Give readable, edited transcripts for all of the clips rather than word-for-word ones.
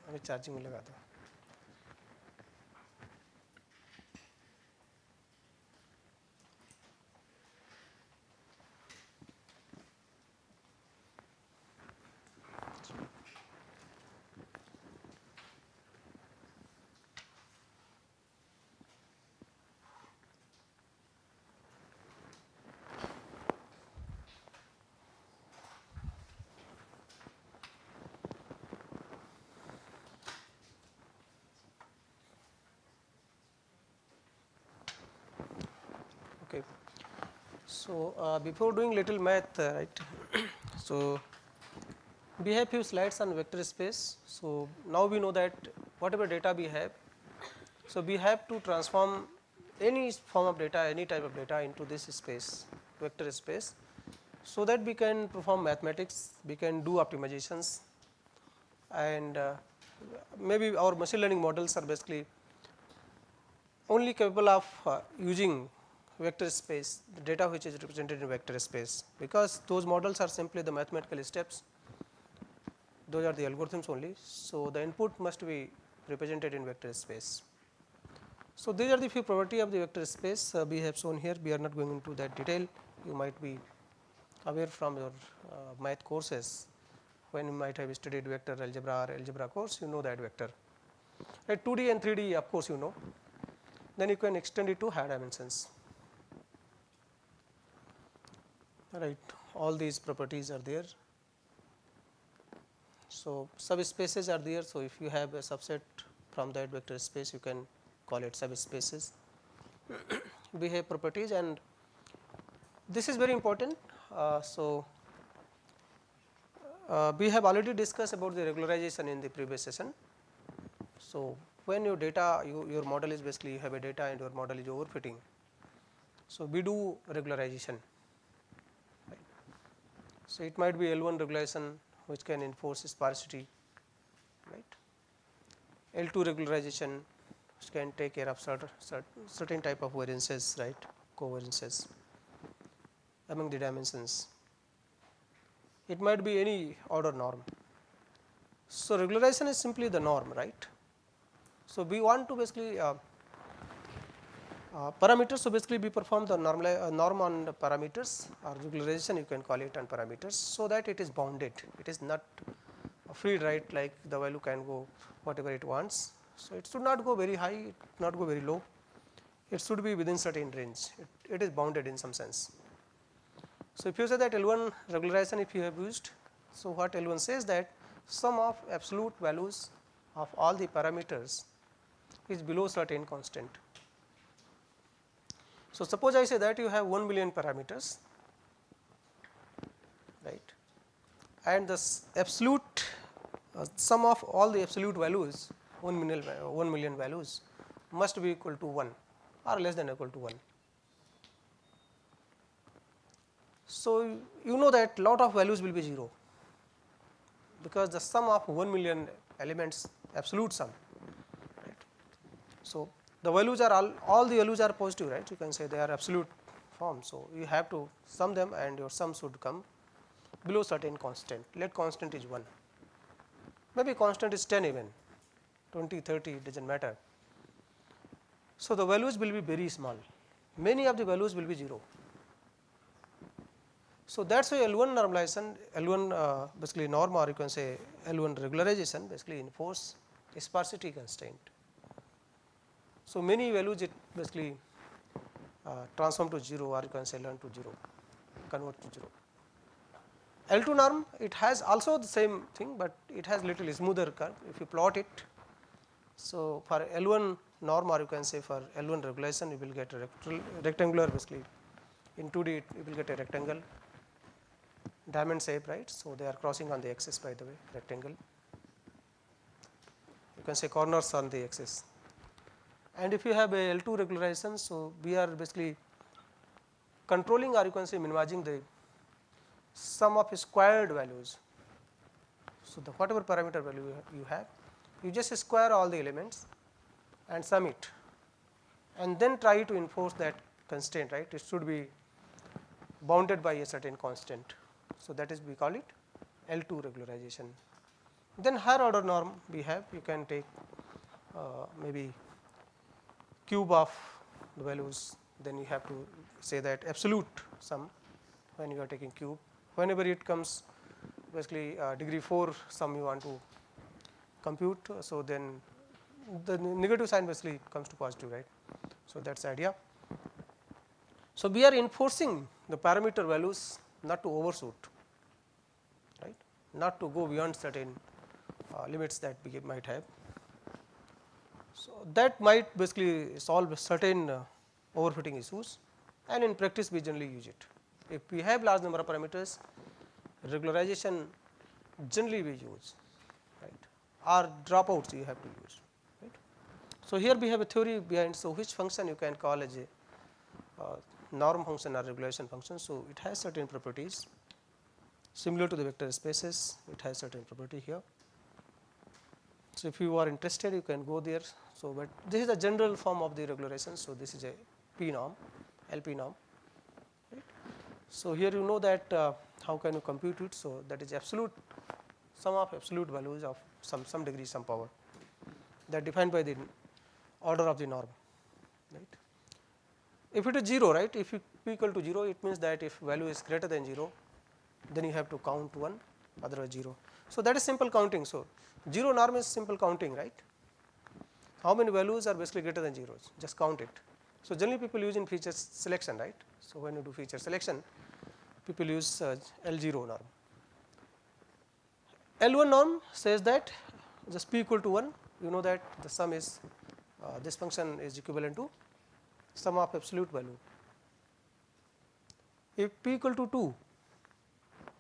अभी चार्जिंग में लगा दो. Okay. So, before doing little math, right. So, we have few slides on vector space. So, now we know that whatever data we have, so we have to transform any form of data, any type of data into this space, vector space, so that we can perform mathematics, we can do optimizations, and maybe our machine learning models are basically only capable of using vector space, the data which is represented in vector space, because those models are simply the mathematical steps, those are the algorithms only. So, the input must be represented in vector space. So, these are the few property of the vector space we have shown here. We are not going into that detail. You might be aware from your math courses, when you might have studied vector algebra or algebra course, you know that vector. Right, 2D and 3D, of course you know. Then you can extend it to higher dimensions. Right, all these properties are there. So, subspaces are there. So, if you have a subset from that vector space, you can call it subspaces. We have properties, and this is very important. We have already discussed about the regularization in the previous session. So, when your data, your model is basically, you have a data and your model is overfitting. So, we do regularization. Right. So, it might be L1 regularization which can enforce sparsity, right. L2 regularization which can take care of certain type of variances, right, covariances among the dimensions. It might be any order norm. So, regularization is simply the norm, right. So, we want to basically parameters. So, basically we perform the norm on the parameters, or regularization you can call it on parameters, so that it is bounded, it is not free, right, like the value can go whatever it wants. So, it should not go very high, not go very low, it should be within certain range, it is bounded in some sense. So, if you say that L1 regularization if you have used, so what L1 says that sum of absolute values of all the parameters is below certain constant. So, suppose I say that you have 1,000,000 parameters, right, and the absolute sum of all the absolute values 1,000,000 values must be equal to 1 or less than or equal to 1. So, you know that lot of values will be 0, because the sum of 1,000,000 elements, absolute sum, right. So, the values are all the values are positive, right, you can say they are absolute form. So, you have to sum them and your sum should come below certain constant, let constant is 1, maybe constant is 10 even, 20, 30, it does not matter. So, the values will be very small, many of the values will be 0. So, that is why L1 normalization, L1 basically norm, or you can say L1 regularization basically enforce sparsity constraint. So, many values it basically transform to 0, or you can say learn to 0, convert to 0. L2 norm, it has also the same thing, but it has little smoother curve if you plot it. So, for L1 norm, or you can say for L1 regularization, you will get a rectangular basically, in 2D you will get a rectangle diamond shape, right. So, they are crossing on the axis, by the way, rectangle, you can say corners on the axis. And if you have a L2 regularization, so we are basically controlling, or you can say minimizing the sum of squared values. So, the whatever parameter value you have, you just square all the elements and sum it, and then try to enforce that constraint, right. It should be bounded by a certain constant. So, that is we call it L2 regularization. Then higher order norm we have, you can take maybe cube of the values, then you have to say that absolute sum when you are taking cube. Whenever it comes basically degree 4 sum you want to compute, so then the negative sign basically comes to positive, right. So, that is the idea. So, we are enforcing the parameter values not to overshoot, right, not to go beyond certain limits that we might have. So, that might basically solve certain overfitting issues, and in practice we generally use it. If we have large number of parameters, regularization generally we use, right, or dropouts you have to use, right. So, here we have a theory behind, so which function you can call as a norm function or regularization function. So, it has certain properties similar to the vector spaces, it has certain property here. So, if you are interested you can go there. So, but this is a general form of the regularization. So, this is a P norm, LP norm, right. So, here you know that how can you compute it. So, that is absolute sum of absolute values of some degree some power that defined by the order of the norm, right. If it is 0, right, if p equal to 0, it means that if value is greater than 0, then you have to count 1, otherwise 0. So, that is simple counting. So, 0 norm is simple counting, right. How many values are basically greater than zeros, just count it. So, generally people use in feature selection, right. So, when you do feature selection, people use L0 norm. L1 norm says that just p equal to 1, you know that the sum is this function is equivalent to sum of absolute value. If p equal to 2,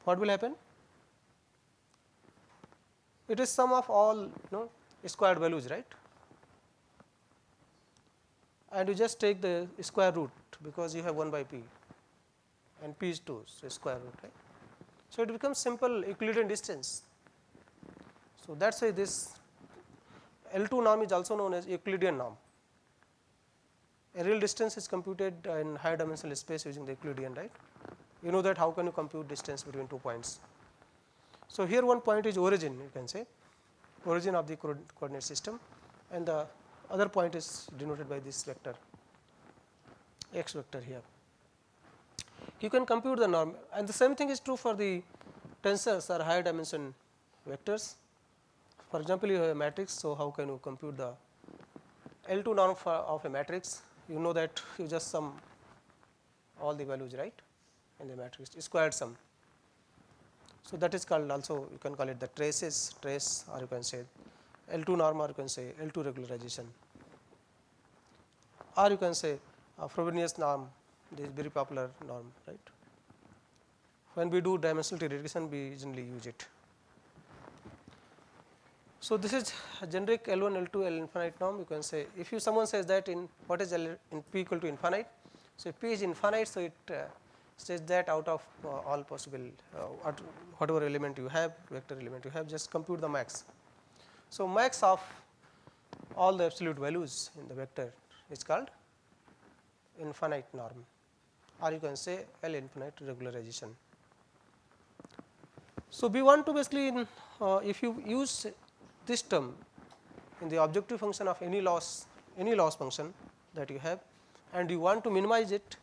what will happen? It is sum of all squared values, right, and you just take the square root because you have 1 by p and p is 2, so square root, right. So, it becomes simple Euclidean distance. So, that is why this L2 norm is also known as Euclidean norm. A real distance is computed in higher dimensional space using the Euclidean, right. You know that how can you compute distance between 2 points. So, here one point is origin, you can say origin of the coordinate system, and the other point is denoted by this vector x vector here. You can compute the norm, and the same thing is true for the tensors or higher dimension vectors. For example, you have a matrix, so how can you compute the L2 norm of a matrix? You know that you just sum all the values, right, in the matrix, squared sum. So, that is called also, you can call it the trace, or you can say L2 norm, or you can say L2 regularization, or you can say Frobenius norm, this is very popular norm, right. When we do dimensional regression, we generally use it. So, this is a generic L1, L2, L infinite norm. You can say if you someone says that in what is L in p equal to infinite. So, if p is infinite, so it says that out of all possible whatever element you have, vector element you have, just compute the max. So, max of all the absolute values in the vector is called infinite norm, or you can say L infinite regularization. So, we want to basically if you use this term in the objective function of any loss function that you have, and you want to minimize it.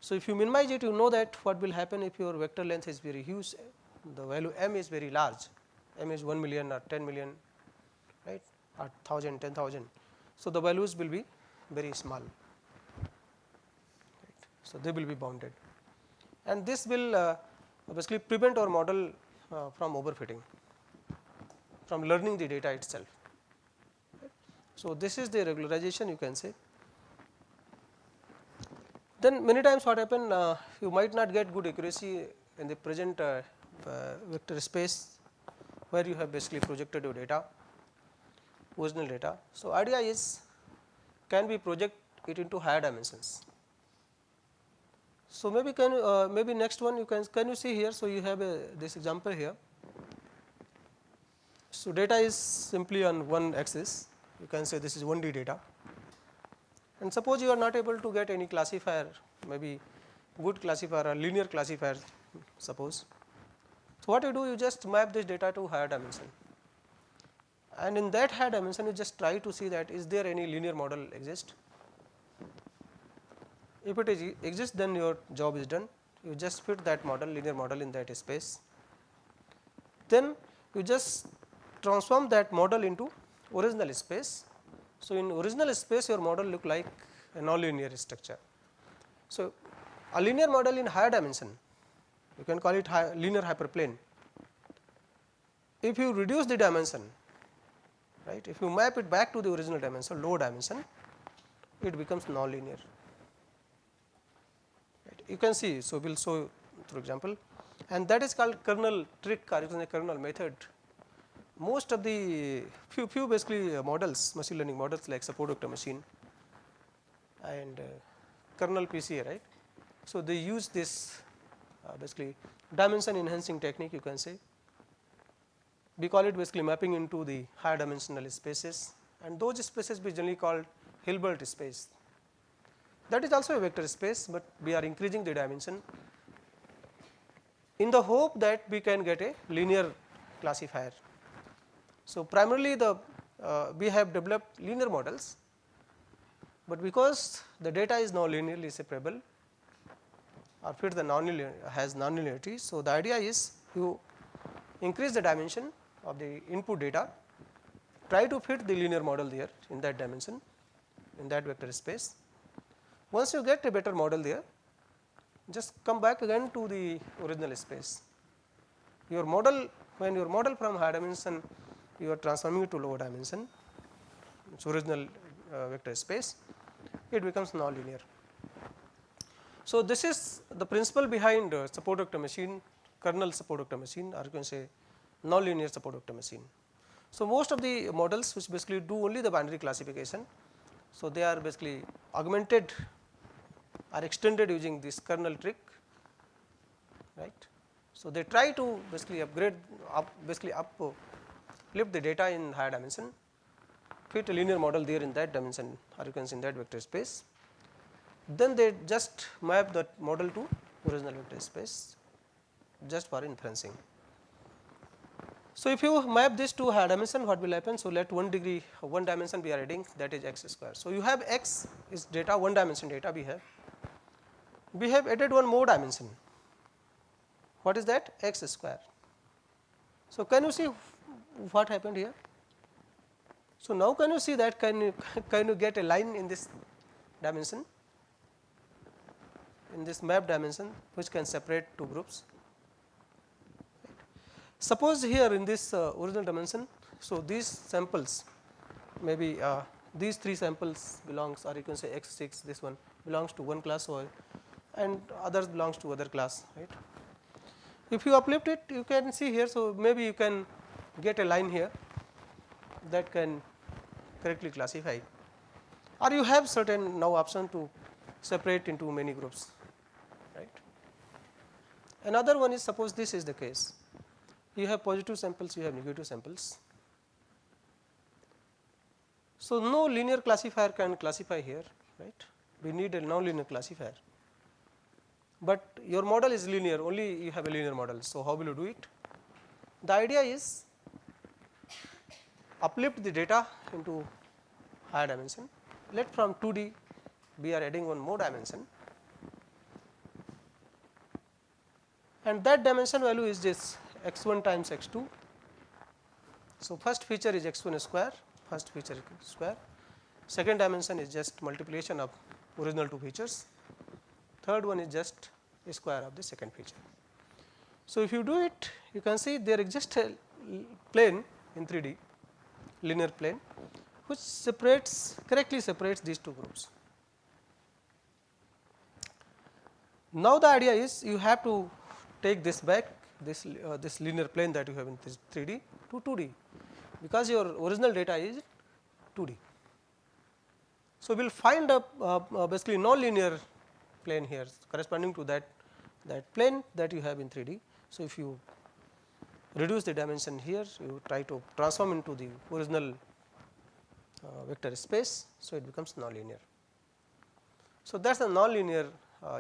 So, if you minimize it, you know that what will happen if your vector length is very huge, the value m is very large, m is 1 million or 10 million, right, or 1000, 10,000. So, the values will be very small, right. So, they will be bounded, and this will basically prevent our model from overfitting, from learning the data itself. Right. So, this is the regularization, you can say. Then many times what happen, you might not get good accuracy in the present vector space where you have basically projected your data, original data. So, idea is can we project it into higher dimensions. So, maybe maybe next one you can you see here. So, you have this example here. So, data is simply on one axis, you can say this is 1D data, and suppose you are not able to get any classifier, maybe good classifier or linear classifier suppose. So, what you do, you just map this data to higher dimension. and in that higher dimension you just try to see that is there any linear model exist. If it exists, then your job is done. You just fit that model, linear model, in that space. Then you just transform that model into original space. So, in original space your model look like a nonlinear structure. So, a linear model in higher dimension, you can call it linear hyperplane. If you reduce the dimension, right, if you map it back to the original dimension, low dimension, it becomes nonlinear. Right. You can see, so we will show through example, and that is called kernel trick or you can say kernel method. Most of the few basically models, machine learning models like support vector machine and kernel PCA, right. So, they use this basically dimension enhancing technique, you can say. We call it basically mapping into the higher dimensional spaces, and those spaces we generally called Hilbert space. That is also a vector space, but we are increasing the dimension in the hope that we can get a linear classifier. So, primarily we have developed linear models, but because the data is now linearly separable or fit the has nonlinearity. So, the idea is you increase the dimension of the input data, try to fit the linear model there in that dimension, in that vector space. Once you get a better model there, just come back again to the original space. Your model, when your model from higher dimension, you are transforming it to lower dimension, its original vector space, it becomes nonlinear. So, this is the principle behind support vector machine, kernel support vector machine, or you can say nonlinear support vector machine. So, most of the models which basically do only the binary classification, so they are basically augmented or extended using this kernel trick, right. So, they try to basically lift the data in higher dimension, fit a linear model there in that dimension, or you can see in that vector space. Then they just map that model to original vector space just for inferencing. So, if you map this to higher dimension, what will happen? So, let one dimension we are adding, that is x square. So, you have x is data, one dimension data we have added one more dimension. What is that? X square. So, can you see what happened here? So, now can you see that, can you get a line in this dimension, in this map dimension, which can separate two groups? Suppose here in this original dimension, so these samples, maybe these three samples belongs, or you can say x6, this one belongs to one class, or and others belongs to other class, right. If you uplift it, you can see here, so maybe you can get a line here that can correctly classify, or you have certain now option to separate into many groups, right. Another one is, suppose this is the case, you have positive samples, you have negative samples. So, no linear classifier can classify here, right. We need a non-linear classifier, but your model is linear, only you have a linear model. So, how will you do it? The idea is uplift the data into higher dimension. Let from 2D we are adding one more dimension, and that dimension value is this x1 times x2. So, first feature is x1 square, first feature square, second dimension is just multiplication of original two features, third one is just a square of the second feature. So, if you do it, you can see there exists a plane in 3D, linear plane, which correctly separates these two groups. Now, the idea is you have to take this back, this linear plane that you have in this 3D to 2D, because your original data is 2D. So, we will find a basically non-linear plane here corresponding to that plane that you have in 3D. So, if you reduce the dimension here, you try to transform into the original vector space, so it becomes non-linear. So, that is the non-linear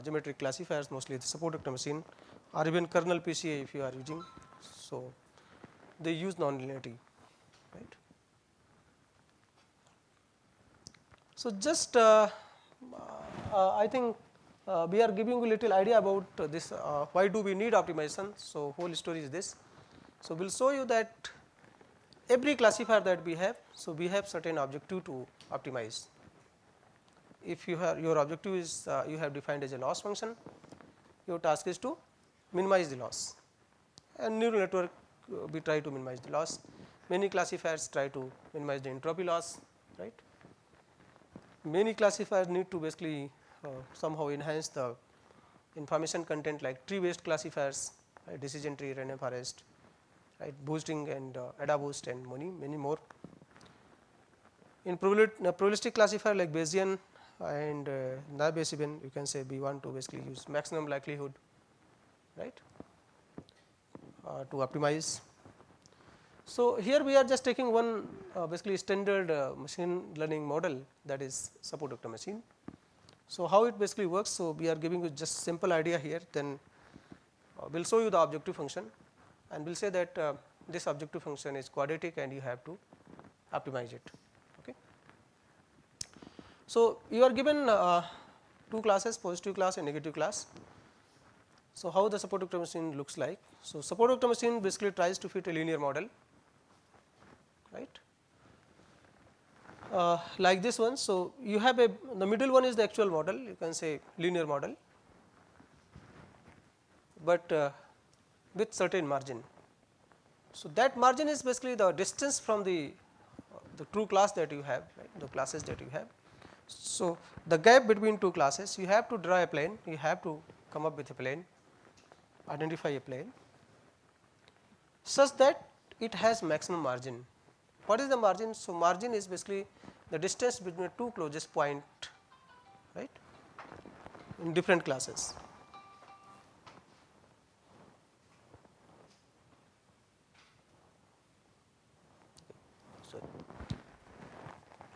geometric classifiers, mostly the support vector machine or even kernel PCA if you are using. So, they use non-linearity, right. So, just I think we are giving you a little idea about this why do we need optimization. So, whole story is this. So, we will show you that every classifier that we have, so we have certain objective to optimize. If you have your objective is you have defined as a loss function, your task is to minimize the loss, and neural network we try to minimize the loss. Many classifiers try to minimize the entropy loss, right. Many classifiers need to basically somehow enhance the information content like tree based classifiers, right, decision tree, random forest, right, boosting and ADA boost and many more. In probabilistic classifier like Bayesian and Bayesian, you can say we want to basically use maximum likelihood, right, to optimize. So, here we are just taking one basically standard machine learning model, that is support vector machine. So, how it basically works? So, we are giving you just simple idea here, then we will show you the objective function, and we will say that this objective function is quadratic and you have to optimize it. Okay. So, you are given two classes, positive class and negative class. So, how the support vector machine looks like? So, support vector machine basically tries to fit a linear model, right, like this one. So, you have the middle one is the actual model, you can say linear model, but with certain margin. So, that margin is basically the distance from the true class that you have, right, the classes that you have. So, the gap between two classes, you have to draw a plane, you have to come up with a plane, identify a plane such that it has maximum margin. What is the margin? So, margin is basically the distance between the two closest point, right, in different classes.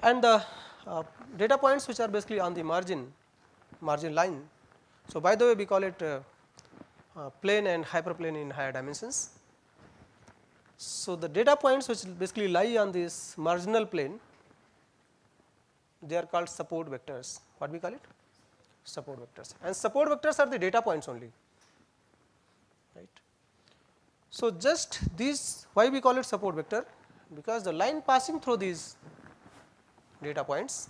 And the data points which are basically on the margin line. So, by the way, we call it plane and hyperplane in higher dimensions. So, the data points which basically lie on this marginal plane, they are called support vectors. What we call it? Support vectors. And support vectors are the data points only, right. So, just these, why we call it support vector? Because the line passing through these data points,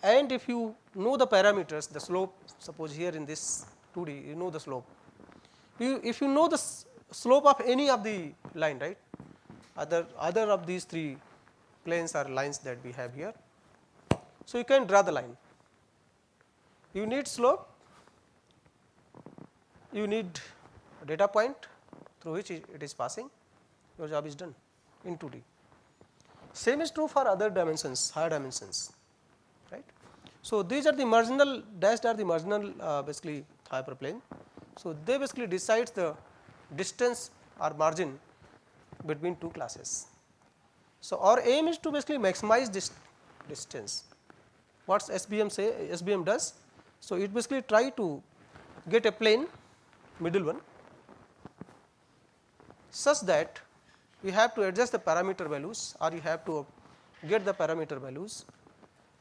and if you know the parameters, the slope, suppose here in this 2D you know the slope, if you know the slope of any of the line, right, other of these three planes or lines that we have here, so you can draw the line. You need slope, you need a data point through which it is passing, your job is done in 2D. Same is true for other dimensions, higher dimensions, right. So, these are the marginal dashed are the marginal basically hyperplane. So, they basically decides the distance or margin between two classes. So, our aim is to basically maximize this distance. What SBM does? So, it basically try to get a plane, middle one, such that you have to adjust the parameter values or you have to get the parameter values,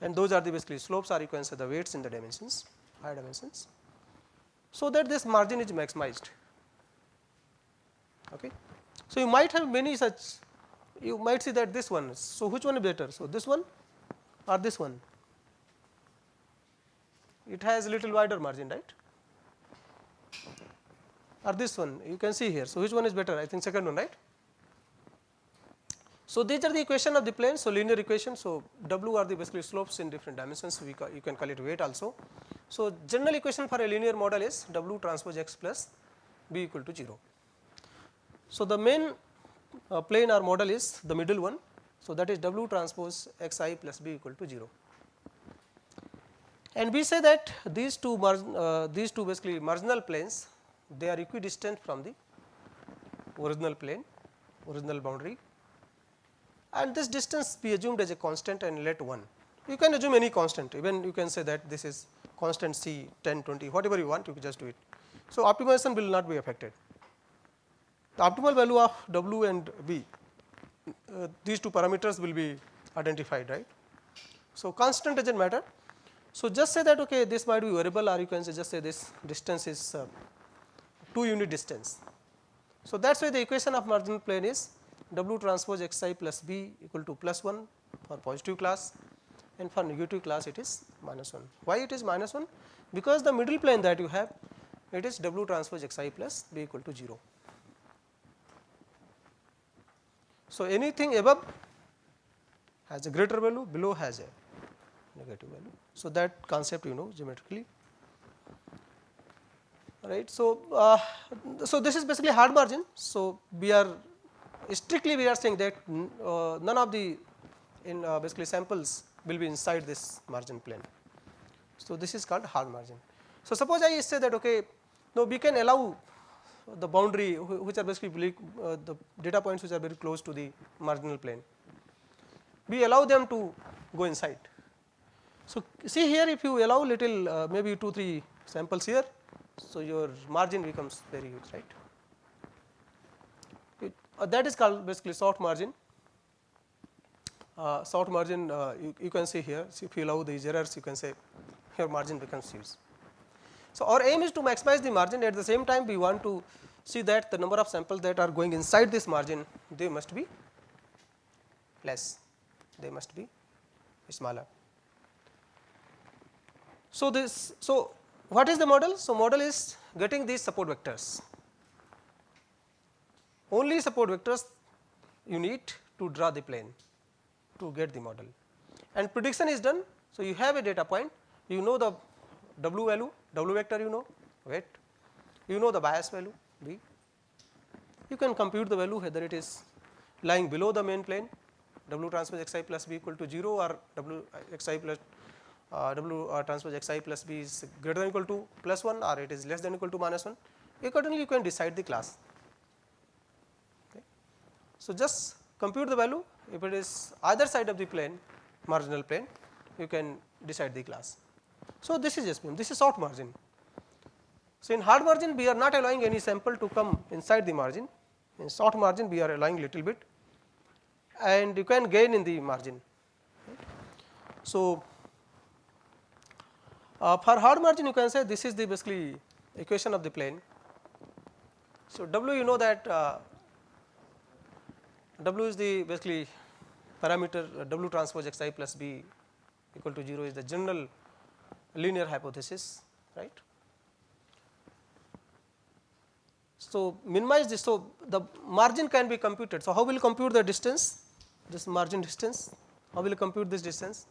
and those are the basically slopes or you can say the weights in the dimensions, higher dimensions, so that this margin is maximized. Okay. So, you might have many such, you might see that this one, so which one is better? So, this one or this one? It has a little wider margin, right, or this one you can see here. So, which one is better? I think second one, right. So, these are the equation of the plane. So, linear equation. So, W are the basically slopes in different dimensions, you can call it weight also. So, general equation for a linear model is W transpose x plus b equal to 0. So, the main plane or model is the middle one. So, that is W transpose xi plus b equal to 0. And we say that these two basically marginal planes, they are equidistant from the original plane, original boundary, and this distance be assumed as a constant and let 1. You can assume any constant, even you can say that this is constant c 10, 20, whatever you want, you can just do it. So, optimization will not be affected. The optimal value of W and B, these two parameters will be identified, right. So, constant does not matter. So, just say that okay, this might be variable, or you can say just say this distance is 2 unit distance. So, that is why the equation of marginal plane is W transpose x I plus b equal to +1 for positive class, and for negative class it is -1. Why it is -1? Because the middle plane that you have, it is W transpose x I plus b equal to 0. So, anything above has a greater value, below has a negative value. So, that concept you know geometrically, right. So, so this is basically hard margin. So, we are strictly we are saying that none of the basically samples will be inside this margin plane. So, this is called hard margin. So, suppose I say that okay, no, we can allow the boundary which are basically the data points which are very close to the marginal plane, we allow them to go inside. So, see here, if you allow little maybe 2-3 samples here, so your margin becomes very huge, right. That is called basically soft margin. Soft margin you can see here, so if you allow these errors, you can say your margin becomes huge. So, our aim is to maximize the margin. At the same time, we want to see that the number of samples that are going inside this margin, they must be less, they must be smaller. So, so what is the model? So, model is getting these support vectors. Only support vectors you need to draw the plane to get the model, and prediction is done. So, you have a data point, you know the W value, W vector you know, weight, you know the bias value B, you can compute the value whether it is lying below the main plane, W transpose x I plus b equal to 0, or W x I plus W transpose x I plus b is greater than equal to +1, or it is less than equal to -1. Accordingly, you can decide the class. Okay. So, just compute the value. If it is either side of the plane, marginal plane, you can decide the class. So, this is SPM, this is soft margin. So, in hard margin, we are not allowing any sample to come inside the margin. In soft margin, we are allowing little bit, and you can gain in the margin. Right. So, for hard margin, you can say this is the basically equation of the plane. So, W you know that W is the basically parameter W transpose x I plus b equal to 0 is the general linear hypothesis, right. So, minimize this. So, the margin can be computed. So, how will you compute the distance, this margin distance, how will you compute this distance,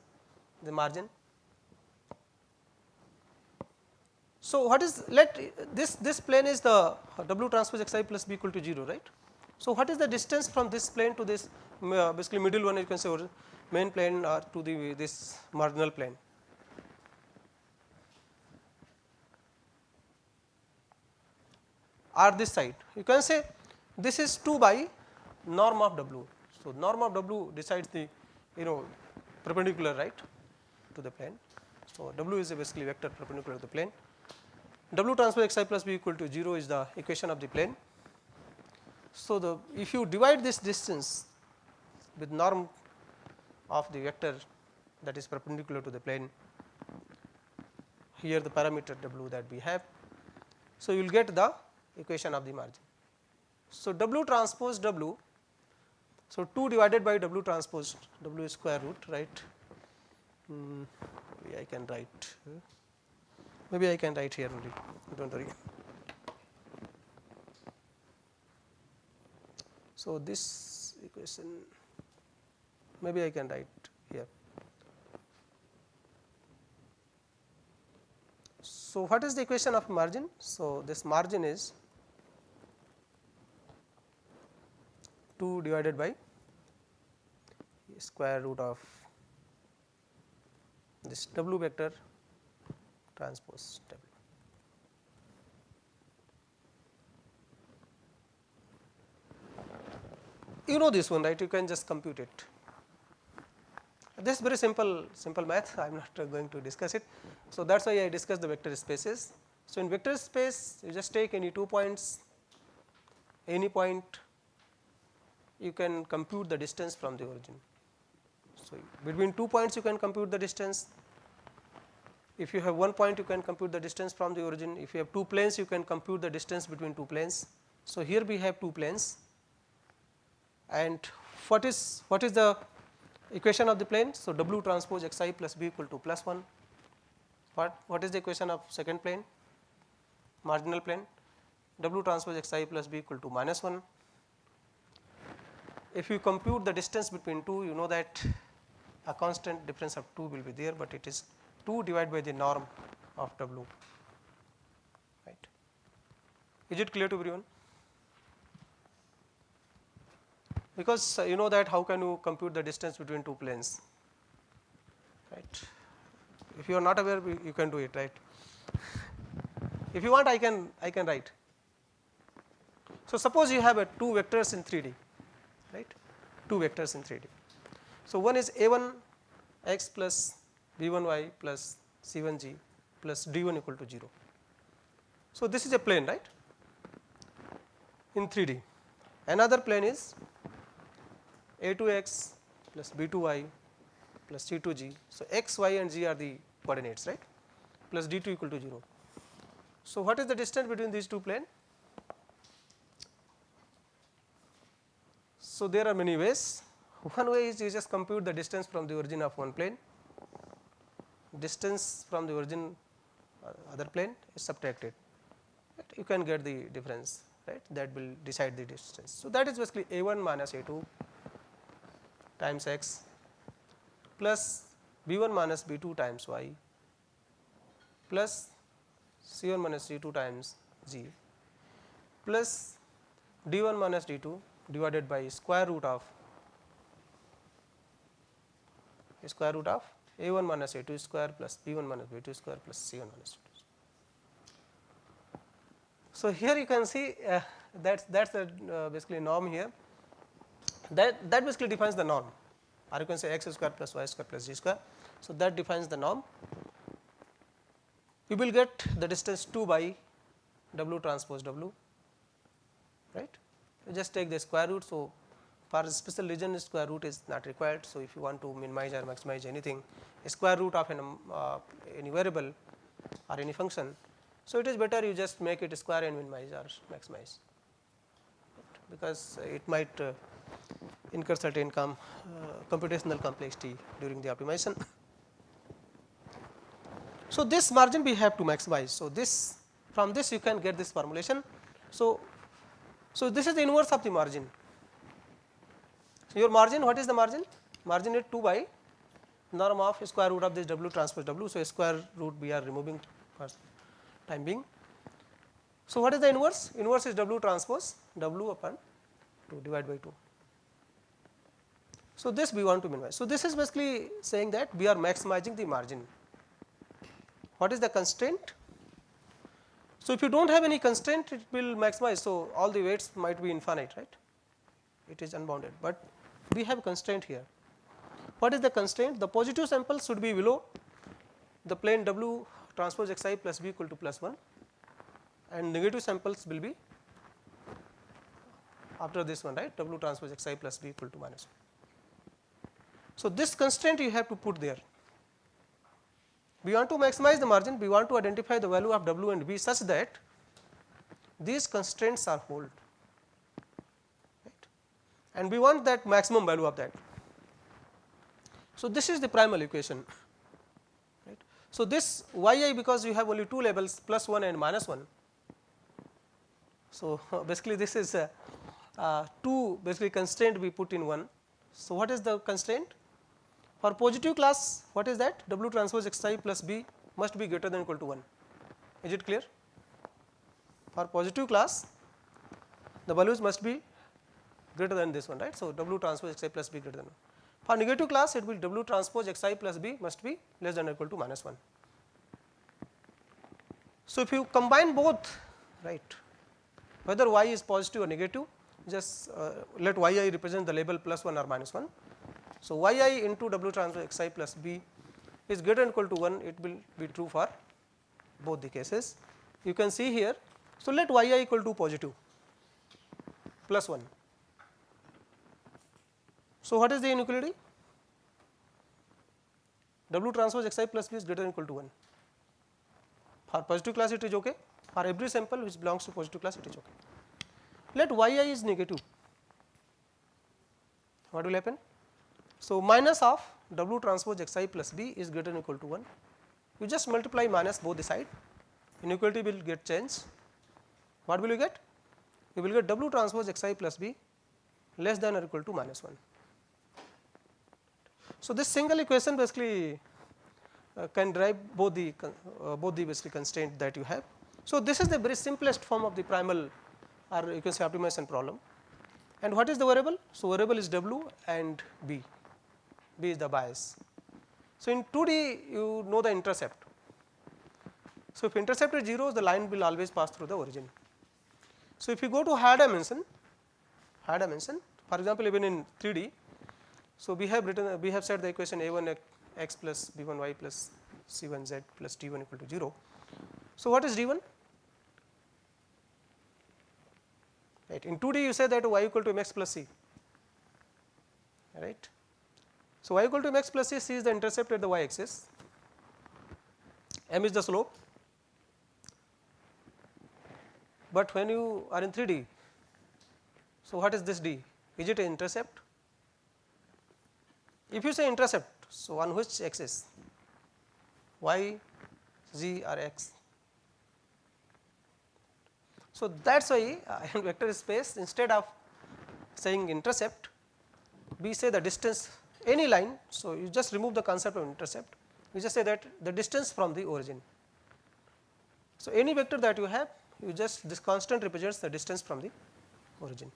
the margin. So, what is this plane is the W transpose x I plus b equal to 0, right. So, what is the distance from this plane to this basically middle one, you can say, or main plane to the this marginal plane. Or this side, you can say this is 2 by norm of W. So, norm of W decides the perpendicular, right, to the plane. So, W is a basically vector perpendicular to the plane. W transpose x I plus b equal to 0 is the equation of the plane. So, if you divide this distance with norm of the vector that is perpendicular to the plane, here the parameter W that we have. So, you will get the equation of the margin. So, W transpose W, so 2 divided by W transpose W is square root, right. Maybe I can write, here only, do not worry. So, this equation maybe I can write here. So, what is the equation of margin? So, this margin is 2 divided by square root of this W vector transpose W. You know this one, right? You can just compute it. This is very simple math. I am not going to discuss it. So, that is why I discussed the vector spaces. So, in vector space, you just take any 2 points, any point, you can compute the distance from the origin. So, between 2 points you can compute the distance. If you have one point, you can compute the distance from the origin. If you have two planes, you can compute the distance between two planes. So, here we have two planes, and what is the equation of the plane? So, W transpose xi plus b equal to plus 1. What is the equation of second plane, marginal plane? W transpose xi plus b equal to minus 1. If you compute the distance between two, you know that a constant difference of 2 will be there, but it is 2 divided by the norm of W, right. Is it clear to everyone? Because you know that how can you compute the distance between two planes, right. If you are not aware, you can do it, right. If you want, I can write. So, suppose you have two vectors in 3D, right, two vectors in 3D. So, one is a1 x plus b1 y plus c1 g plus d1 equal to 0. So, this is a plane, right, in 3D. Another plane is a2 x plus b2 y plus c2 g. So, x, y and g are the coordinates, right, plus d2 equal to 0. So, what is the distance between these two planes? So, there are many ways. One way is you just compute the distance from the origin of one plane, distance from the origin other plane is subtracted, right. You can get the difference, right, that will decide the distance. So, that is basically a1 minus a2 times x plus b1 minus b2 times y plus c1 minus c2 times g plus d1 minus d2 divided by square root of a1 minus a2 square plus b1 minus b2 square plus c1 minus c2. So, here you can see that's the basically norm here. That basically defines the norm, or you can say x square plus y square plus z square. So, that defines the norm. You will get the distance 2 by W transpose W, right. You just take the square root. So, for a special region, square root is not required. So, if you want to minimize or maximize anything, a square root of any variable or any function, so it is better you just make it square and minimize or maximize, right, because it might incur certain computational complexity during the optimization. So, this margin we have to maximize. So, this from this you can get this formulation. So, this is the inverse of the margin. So, your margin, what is the margin? Margin is 2 by norm of square root of this W transpose W. So, square root we are removing for time being. So, what is the inverse? Inverse is W transpose W upon 2 divided by 2. So, this we want to minimize. So, this is basically saying that we are maximizing the margin. What is the constraint? So, if you do not have any constraint, it will maximize. So, all the weights might be infinite, right, it is unbounded, but we have constraint here. What is the constraint? The positive samples should be below the plane W transpose xi plus b equal to plus 1, and negative samples will be after this one, right, W transpose xi plus b equal to minus 1. So, this constraint you have to put there. We want to maximize the margin, we want to identify the value of W and B such that these constraints are held, right, and we want that maximum value of that. So, this is the primal equation, right. So, this yi, because you have only two labels plus 1 and minus 1. So, basically this is two basically constraint we put in one. So, what is the constraint? For positive class, what is that? W transpose xi plus b must be greater than or equal to 1. Is it clear? For positive class, the values must be greater than this one, right. So, W transpose xi plus b greater than 1. For negative class, it will W transpose xi plus b must be less than or equal to minus 1. So, if you combine both, right, whether y is positive or negative, just let yi represent the label plus 1 or minus 1. So, yi into W transpose xi plus b is greater than or equal to 1, it will be true for both the cases. You can see here. So, let yi equal to positive plus 1. So, what is the inequality? W transpose xi plus b is greater than or equal to 1. For positive class it is okay, for every sample which belongs to positive class it is okay. Let yi is negative, what will happen? So, minus of W transpose xi plus b is greater than or equal to 1. You just multiply minus both the side, inequality will get changed. What will you get? You will get W transpose xi plus b less than or equal to minus 1. So, this single equation basically can derive both the basically constraint that you have. So, this is the very simplest form of the primal or you can say optimization problem. And what is the variable? So, variable is W and B, B is the bias. So, in 2D you know the intercept. So, if intercept is 0, the line will always pass through the origin. So, if you go to higher dimension, for example, even in 3D, so we have said the equation a1 x plus b1 y plus c1 z plus d1 equal to 0. So, what is d1? Right. In 2D you say that y equal to mx plus c, right. So, y equal to mx plus c, c is the intercept at the y axis, m is the slope, but when you are in 3D, so what is this d? Is it an intercept? If you say intercept, so on which axis? Y, z or x? So, that is why in vector space instead of saying intercept, we say the distance any line. So, you just remove the concept of intercept, you just say that the distance from the origin. So, any vector that you have, you just this constant represents the distance from the origin,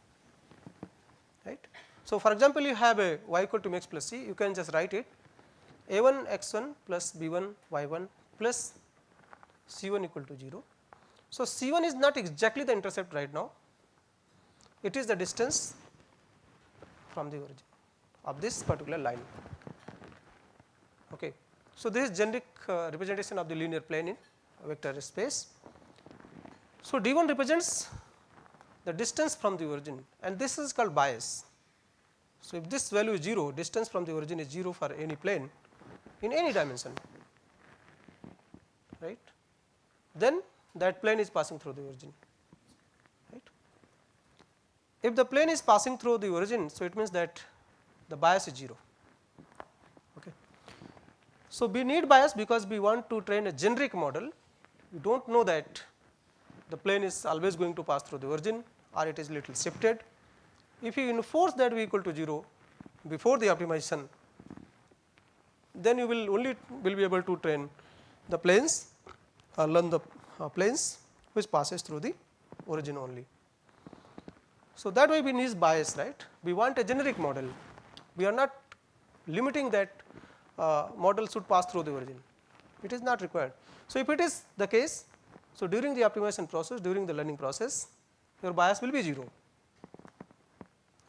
right. So, for example, you have a y equal to mx plus c, you can just write it a1 x1 plus b1 y1 plus c1 equal to 0. So, c1 is not exactly the intercept right now, it is the distance from the origin of this particular line. Okay. So, this is generic representation of the linear plane in vector space. So, d1 represents the distance from the origin and this is called bias. So, if this value is 0, distance from the origin is 0 for any plane in any dimension, right, then that plane is passing through the origin, right. If the plane is passing through the origin, so it means that the bias is 0. Okay. So, we need bias because we want to train a generic model. We do not know that the plane is always going to pass through the origin or it is little shifted. If you enforce that v equal to 0 before the optimization, then you will only be able to train the planes or learn the planes which passes through the origin only. So, that way we need bias, right. We want a generic model, we are not limiting that model should pass through the origin, it is not required. So, if it is the case, so during the optimization process, during the learning process, your bias will be 0,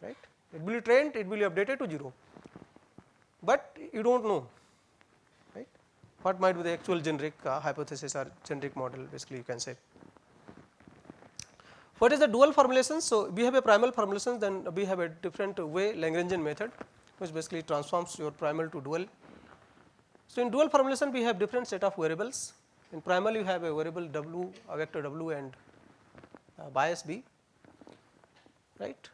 right. It will be trained, it will be updated to 0, but you do not know, right, what might be the actual generic hypothesis or generic model basically you can say. What is the dual formulation? So, we have a primal formulation, then we have a different way Lagrangian method which basically transforms your primal to dual. So, in dual formulation we have different set of variables. In primal you have a variable w, a vector w and bias b, right.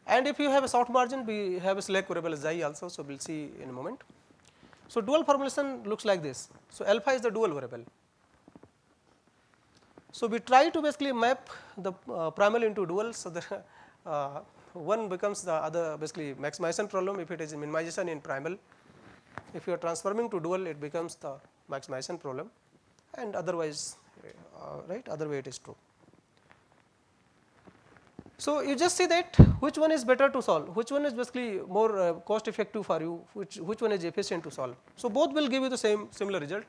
And if you have a soft margin, we have a select variable xi also. So, we will see in a moment. So, dual formulation looks like this. So, alpha is the dual variable. So, we try to basically map the primal into dual. So, the one becomes the other basically maximization problem if it is minimization in primal. If you are transforming to dual, it becomes the maximization problem, and otherwise right, other way it is true. So, you just see that which one is better to solve, which one is basically more cost effective for you, which one is efficient to solve. So, both will give you the similar result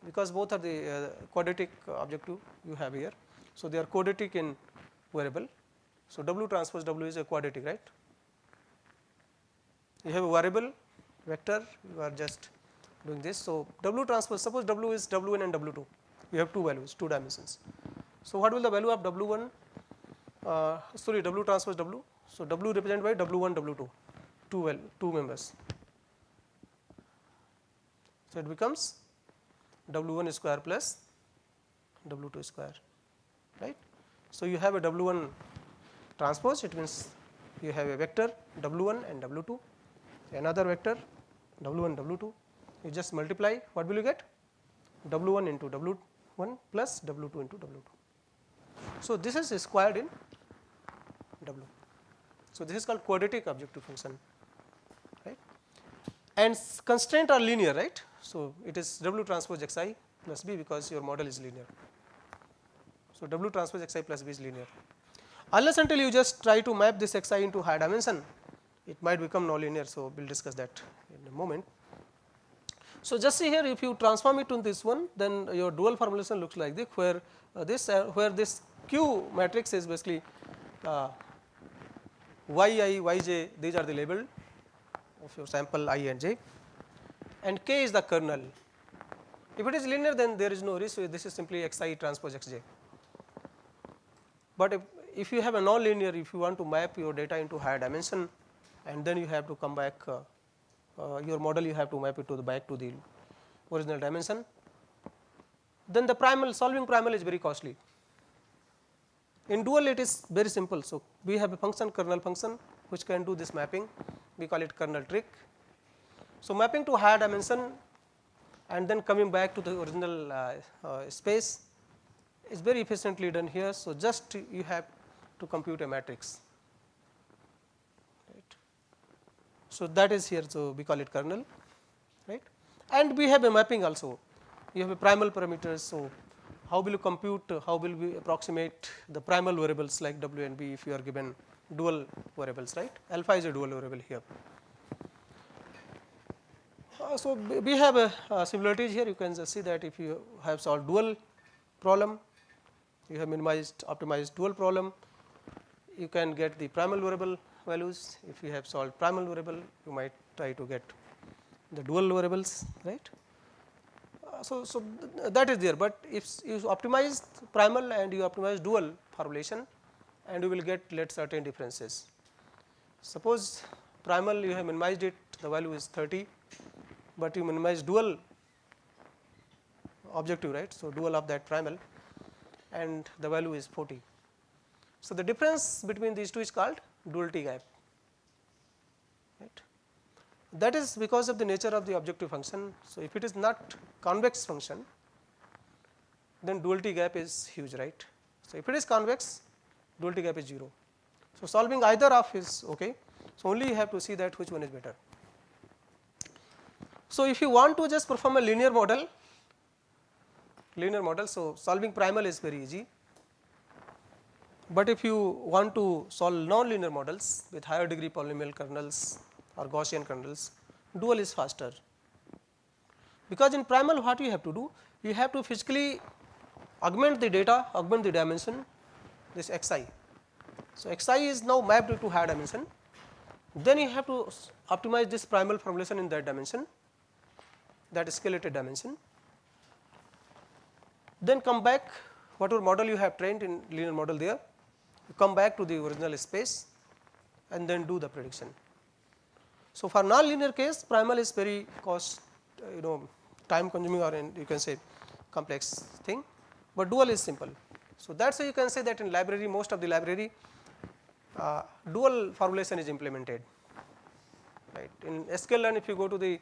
because both are the quadratic objective you have here. So, they are quadratic in variable. So, W transpose W is a quadratic, right. You have a variable vector, you are just doing this. So, W transpose, suppose W is W1 and W2, you have two values, two dimensions. So, what will the value of W1, W transpose W. So, W represented by W1, W2, two members. So, it becomes W1 square plus W2 square, right. So, you have a W1 transpose, it means you have a vector W1 and W2, another vector W1 W2, you just multiply, what will you get? W1 into W1 plus W2 into W2. So, this is squared in W. So, this is called quadratic objective function, right, and constraint are linear, right. So, it is W transpose xi plus b because your model is linear. So, W transpose xi plus b is linear. Unless until you just try to map this xi into higher dimension, it might become nonlinear. So, we will discuss that in a moment. So, just see here, if you transform it to this one, then your dual formulation looks like this, where this Q matrix is basically yi, yj, these are the label of your sample I and j, and k is the kernel. If it is linear, then there is no risk. So, this is simply xi transpose xj. But if you have a non-linear, if you want to map your data into higher dimension, and then you have to come back your model, you have to map it to the back to the original dimension, then the primal solving primal is very costly. In dual, it is very simple. So, we have a function kernel function which can do this mapping, we call it kernel trick. So, mapping to higher dimension and then coming back to the original space is very efficiently done here. So, just you have to compute a matrix, right. So, that is here. So, we call it kernel, right, and we have a mapping also. You have a primal parameters. So, how will you compute, how will we approximate the primal variables like W and B if you are given dual variables, right. Alpha is a dual variable here. So, we have a similarities here. You can just see that if you have solved dual problem, you have minimized optimized dual problem, you can get the primal variable values. If you have solved primal variable, you might try to get the dual variables, right. So, that is there, but if you optimize primal and you optimize dual formulation, and you will get certain differences. Suppose primal you have minimized it, the value is 30, but you minimize dual objective, right. So, dual of that primal and the value is 40. So, the difference between these two is called duality gap, right. That is because of the nature of the objective function. So, if it is not convex function, then duality gap is huge, right. So, if it is convex, duality gap is 0. So, solving either of is okay. So, only you have to see that which one is better. So, if you want to just perform a linear model, so solving primal is very easy. But if you want to solve non-linear models with higher degree polynomial kernels or Gaussian kernels, dual is faster. Because in primal, what you have to do? You have to physically augment the data, augment the dimension, this xi. So, xi is now mapped into higher dimension. Then you have to optimize this primal formulation in that dimension, that escalated dimension. Then come back, whatever model you have trained in linear model there, you come back to the original space and then do the prediction. So, for non-linear case, primal is very time consuming, or you can say complex thing, but dual is simple. So, that is why you can say that in library, most of the library dual formulation is implemented, right. In sklearn, if you go to the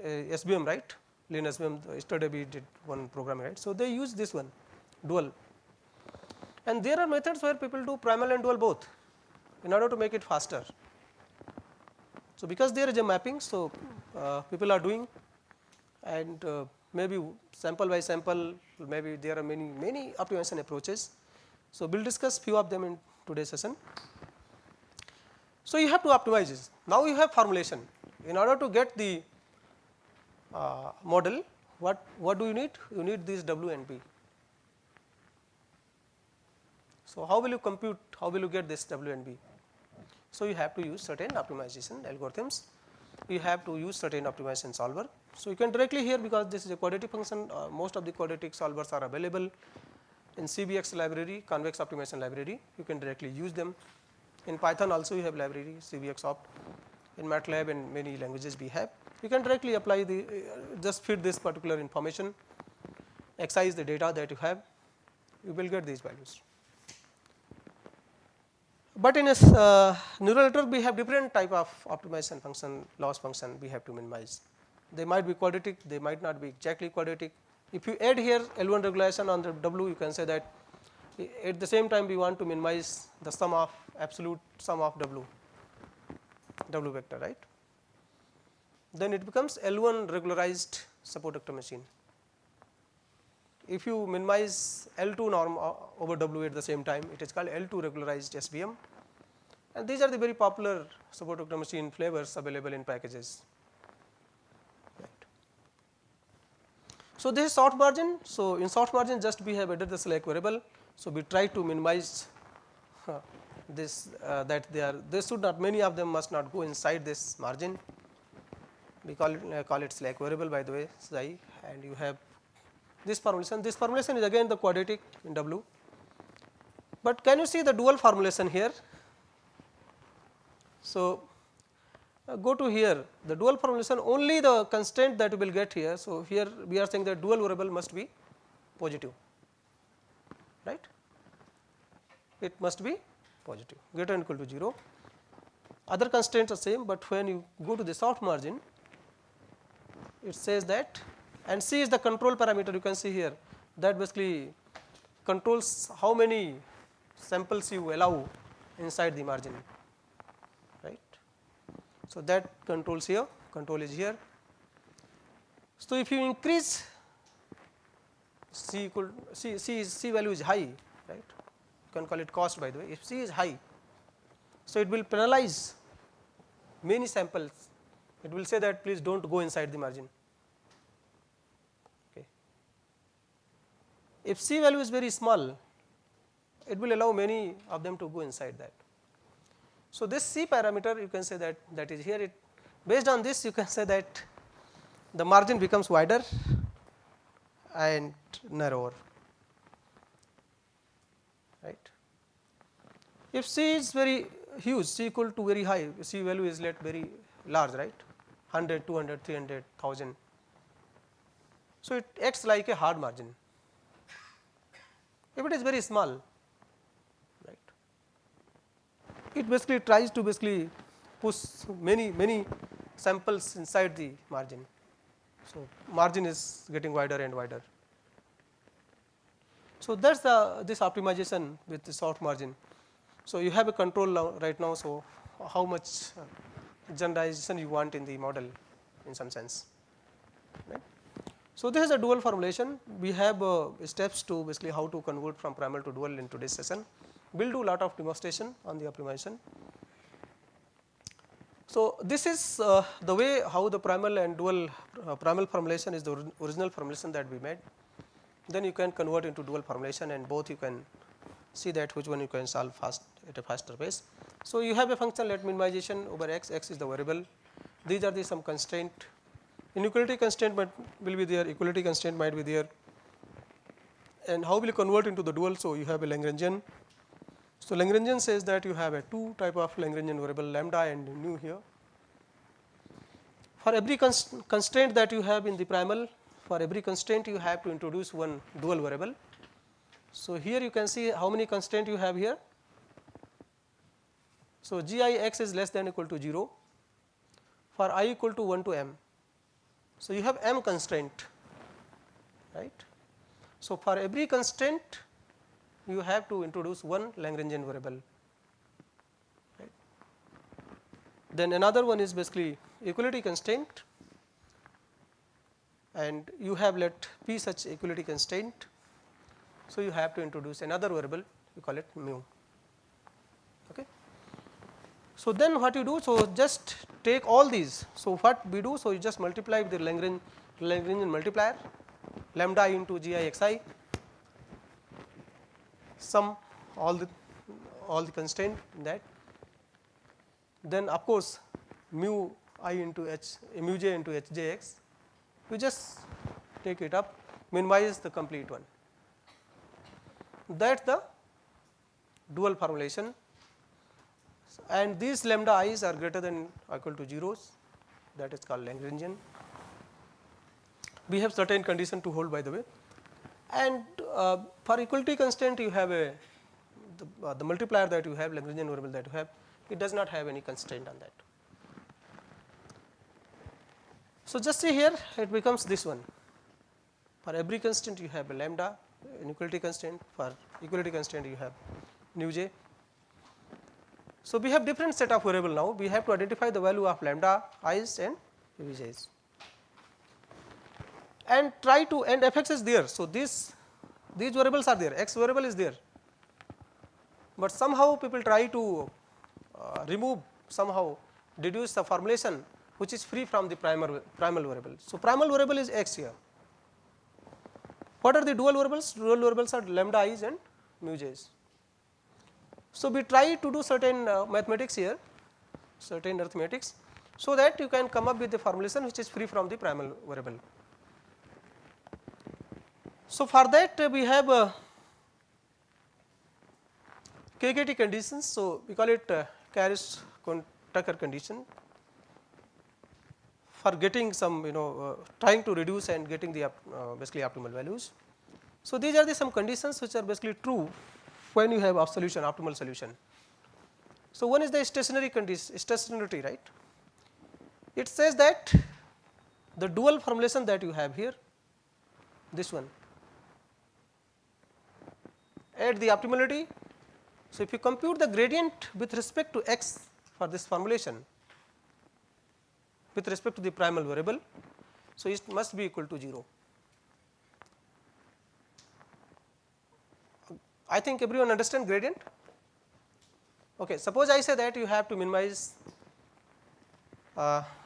SBM, right, linear SBM, yesterday we did one program, right. So, they use this one dual, and there are methods where people do primal and dual both in order to make it faster. So, because there is a mapping, so people are doing, and maybe sample by sample, maybe there are many optimization approaches. So, we will discuss few of them in today's session. So, you have to optimize this. Now, you have formulation. In order to get the model, what do you need? You need these W and B. So, how will you compute, how will you get this W and B? So, you have to use certain optimization algorithms, you have to use certain optimization solver. So, you can directly here, because this is a quadratic function, most of the quadratic solvers are available in CBX library, convex optimization library, you can directly use them. In Python also you have library CBX opt. in MATLAB and many languages we have. You can directly apply the just feed this particular information, xi is the data that you have, you will get these values. But in a neural network we have different type of optimization function, loss function we have to minimize. They might be quadratic, they might not be exactly quadratic. If you add here L1 regulation on the W, you can say that at the same time we want to minimize the sum of absolute sum of W vector, right. Then it becomes L1 regularized support vector machine. If you minimize L2 norm over W at the same time, it is called L2 regularized SVM, and these are the very popular support vector machine flavors available in packages. Right. So this is short margin. So in short margin, just we have added the select variable. So we try to minimize this that they should not, many of them must not go inside this margin. We call it select variable, by the way, psi, and you have this formulation. This formulation is again the quadratic in W, but can you see the dual formulation here? So go to here, the dual formulation, only the constraint that you will get here. So here we are saying that dual variable must be positive, right. It must be positive, greater than or equal to 0. Other constraints are same, but when you go to the soft margin, it says that, and C is the control parameter, you can see here, that basically controls how many samples you allow inside the margin, right. So that controls here, control is here. So if you increase C value is high, right, you can call it cost, by the way. If C is high, so it will penalize many samples, it will say that please do not go inside the margin. Okay. If C value is very small, it will allow many of them to go inside that. So this C parameter, you can say that is here. Based on this, you can say that the margin becomes wider and narrower, right. If C is very huge, C equal to very high, C value is let very large, right, 100, 200, 300, 1000. So it acts like a hard margin. If it is very small, right, it basically tries to push many samples inside the margin. So margin is getting wider and wider. So that's this optimization with the soft margin. So you have a control now, right now. So how much generalization you want in the model, in some sense, right. So this is a dual formulation. We have steps to basically how to convert from primal to dual in today's session. We'll do a lot of demonstration on the optimization. So this is the way how the primal and dual primal formulation is the original formulation that we made. Then you can convert into dual formulation, and both you can see that which one you can solve fast at a faster pace. So you have a function let minimization over x, x is the variable. These are the some constraint. Inequality constraint will be there, equality constraint might be there. And how will you convert into the dual? So you have a Lagrangian. So Lagrangian says that you have a two type of Lagrangian variable, lambda and nu here. For every constraint that you have in the primal, for every constraint you have to introduce one dual variable. So here you can see how many constraints you have here. So GIX is less than or equal to 0 for I equal to 1 to m. So you have m constraint, right. So for every constraint you have to introduce one Lagrangian variable, right. Then another one is basically equality constraint, and you have let p such equality constraint. So you have to introduce another variable, you call it mu. Okay. So then what you do? So just take all these. So what we do? So you just multiply with the Lagrangian multiplier, lambda into GIXI, sum all the constraint in that. Then of course mu I into h, mu j into hjx. You just take it up, minimize the complete one. That's the dual formulation. and these lambda i's are greater than or equal to zeros, that is called Lagrangian. We have certain condition to hold, by the way, and for equality constraint you have the multiplier that you have, Lagrangian variable that you have, it does not have any constraint on that. So, just see here it becomes this one. For every constant you have a lambda, inequality constraint, for equality constraint you have nu j. So, we have different set of variable now, we have to identify the value of lambda i's and u j's and try to, and fx is there. So, these variables are there, x variable is there, but somehow people try to remove, somehow deduce the formulation which is free from the primal variable. So, primal variable is x here. What are the dual variables? Dual variables are lambda i's and mu j's. So, we try to do certain mathematics here, certain arithmetics, so that you can come up with the formulation which is free from the primal variable. So, for that we have KKT conditions. So, we call it Karas-Tucker condition for getting some, trying to reduce and getting the basically optimal values. So, these are the some conditions which are basically true when you have optimal solution. So, one is the stationary condition, stationarity, right. It says that the dual formulation that you have here, this one, at the optimality. So, if you compute the gradient with respect to x for this formulation with respect to the primal variable, so it must be equal to 0. I think everyone understand gradient. Okay, suppose I say that you have to minimize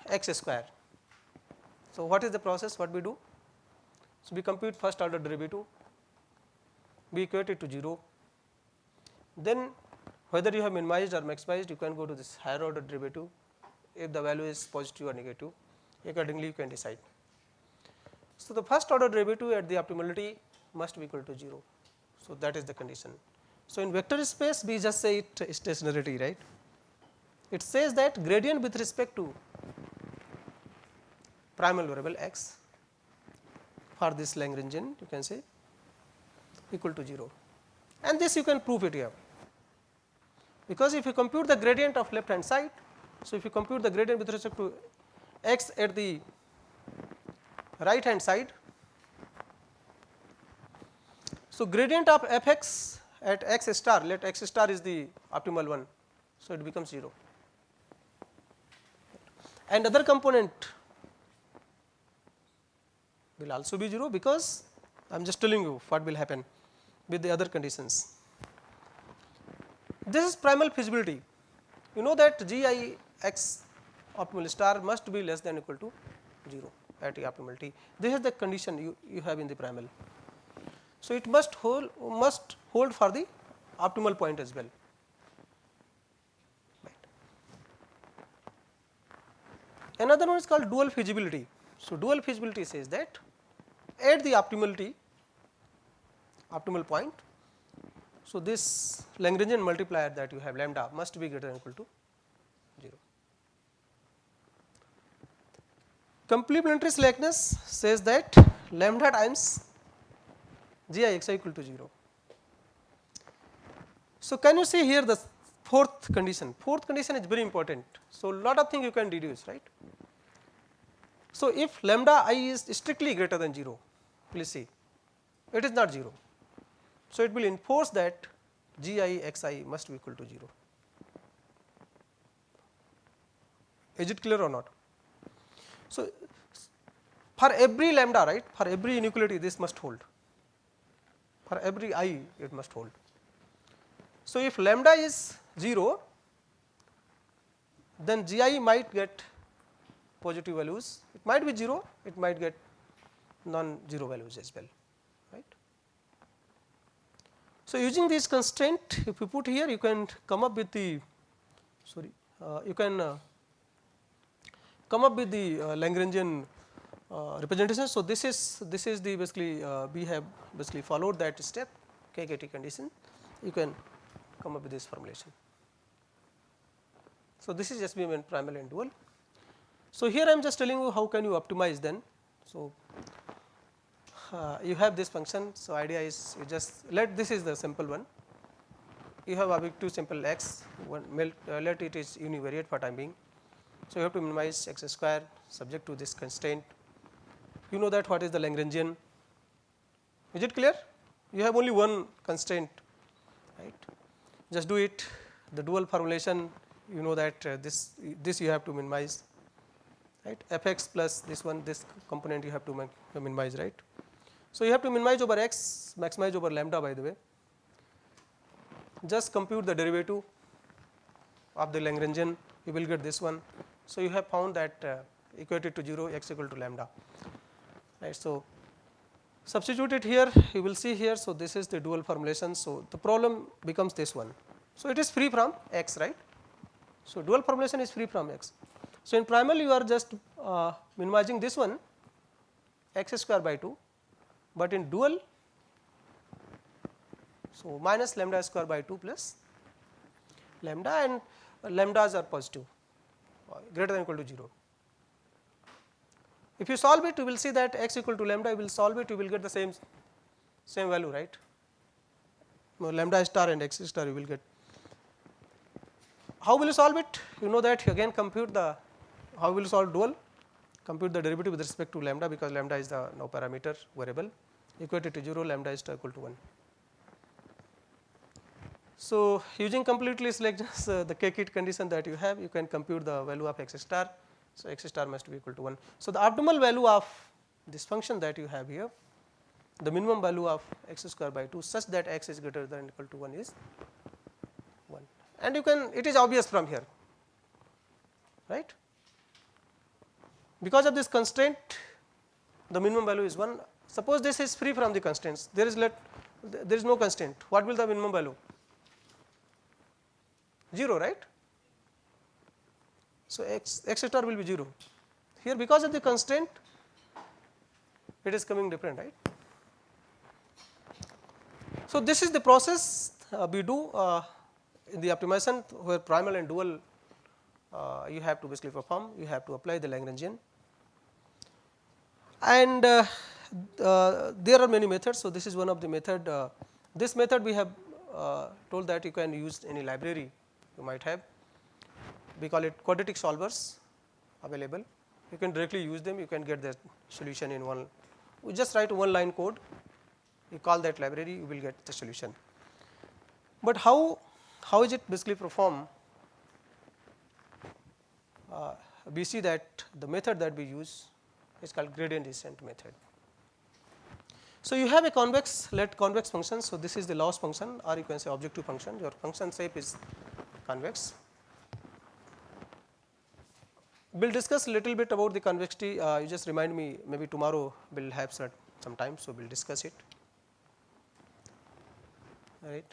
x square. So, what is the process, what we do? So, we compute first order derivative, we equate it to 0, then whether you have minimized or maximized, you can go to this higher order derivative. If the value is positive or negative, accordingly you can decide. So, the first order derivative at the optimality must be equal to 0. So, that is the condition. So, in vector space we just say it stationarity, right. It says that gradient with respect to primal variable x for this Lagrangian, you can say equal to 0, and this you can prove it here, because if you compute the gradient of left hand side. So, if you compute the gradient with respect to x at the right hand side, so gradient of fx at x star, let x star is the optimal one, so it becomes 0, and other component will also be 0, because I am just telling you what will happen with the other conditions. This is primal feasibility. You know that GIX optimal star must be less than or equal to 0 at the optimality. This is the condition you have in the primal. So, it must hold for the optimal point as well. Right. Another one is called dual feasibility. So, dual feasibility says that at the optimal point, so this Lagrangian multiplier that you have lambda must be greater than or equal to 0. Complementary slackness says that lambda times GIXI equal to 0. So, can you see here the fourth condition? Fourth condition is very important. So, lot of things you can deduce, right. So, if lambda I is strictly greater than 0, please see, it is not 0. So, it will enforce that GIXI must be equal to 0. Is it clear or not? So, for every lambda, right, for every inequality this must hold, for every I it must hold. So, if lambda is 0, then GI might get positive values, it might be 0, it might get non-zero values as well, right. So, using this constraint, if you put here, you can come up with the, you can come up with the Lagrangian representation. So, this is the basically we have basically followed that step, KKT condition, you can come up with this formulation. So, this is SBM and primal and dual. So, here I am just telling you how can you optimize then. So, you have this function. So, idea is you just let this is the simple one. You have objective simple x, let it is univariate for time being. So, you have to minimize x square subject to this constraint. You know that what is the Lagrangian. Is it clear? You have only one constraint, right? Just do it. The dual formulation, you know that this you have to minimize, right? Fx plus this one, this component you have to minimize, right? So, you have to minimize over x, maximize over lambda, by the way. Just compute the derivative of the Lagrangian, you will get this one. So, you have found that equated to 0, x equal to lambda, right. So, substitute it here, you will see here. So, this is the dual formulation. So, the problem becomes this one. So, it is free from x, right. So, dual formulation is free from x. So, in primal you are just minimizing this one x square by 2, but in dual, so minus lambda square by 2 plus lambda, and lambdas are positive greater than or equal to 0. If you solve it, you will see that x equal to lambda, you will solve it, you will get the same value, right. Lambda star and x star you will get. How will you solve it? You know that, again compute the, how will you solve dual? Compute the derivative with respect to lambda, because lambda is the now parameter variable, equated to 0, lambda is equal to 1. So, using completely select the k-kit condition that you have, you can compute the value of x star. So, x star must be equal to 1. So, the optimal value of this function that you have here, the minimum value of x square by 2 such that x is greater than or equal to 1 is 1, and you can, it is obvious from here, right. Because of this constraint, the minimum value is 1. Suppose this is free from the constraints, there is no constraint. What will the minimum value? 0, right. So, x star will be 0. Here, because of the constraint, it is coming different, right. So, this is the process we do in the optimization, where primal and dual you have to basically perform. You have to apply the Lagrangian, and there are many methods. So, this is one of the method. This method we have told that you can use any library you might have. We call it quadratic solvers available. You can directly use them, you can get the solution in one. We just write one line code, you call that library, you will get the solution. But how is it basically performed? We see that the method that we use is called gradient descent method. So, you have a let convex function. So, this is the loss function, or you can say objective function. Your function shape is convex. We will discuss a little bit about the convexity. You just remind me, maybe tomorrow we will have some time. So, we will discuss it. Right.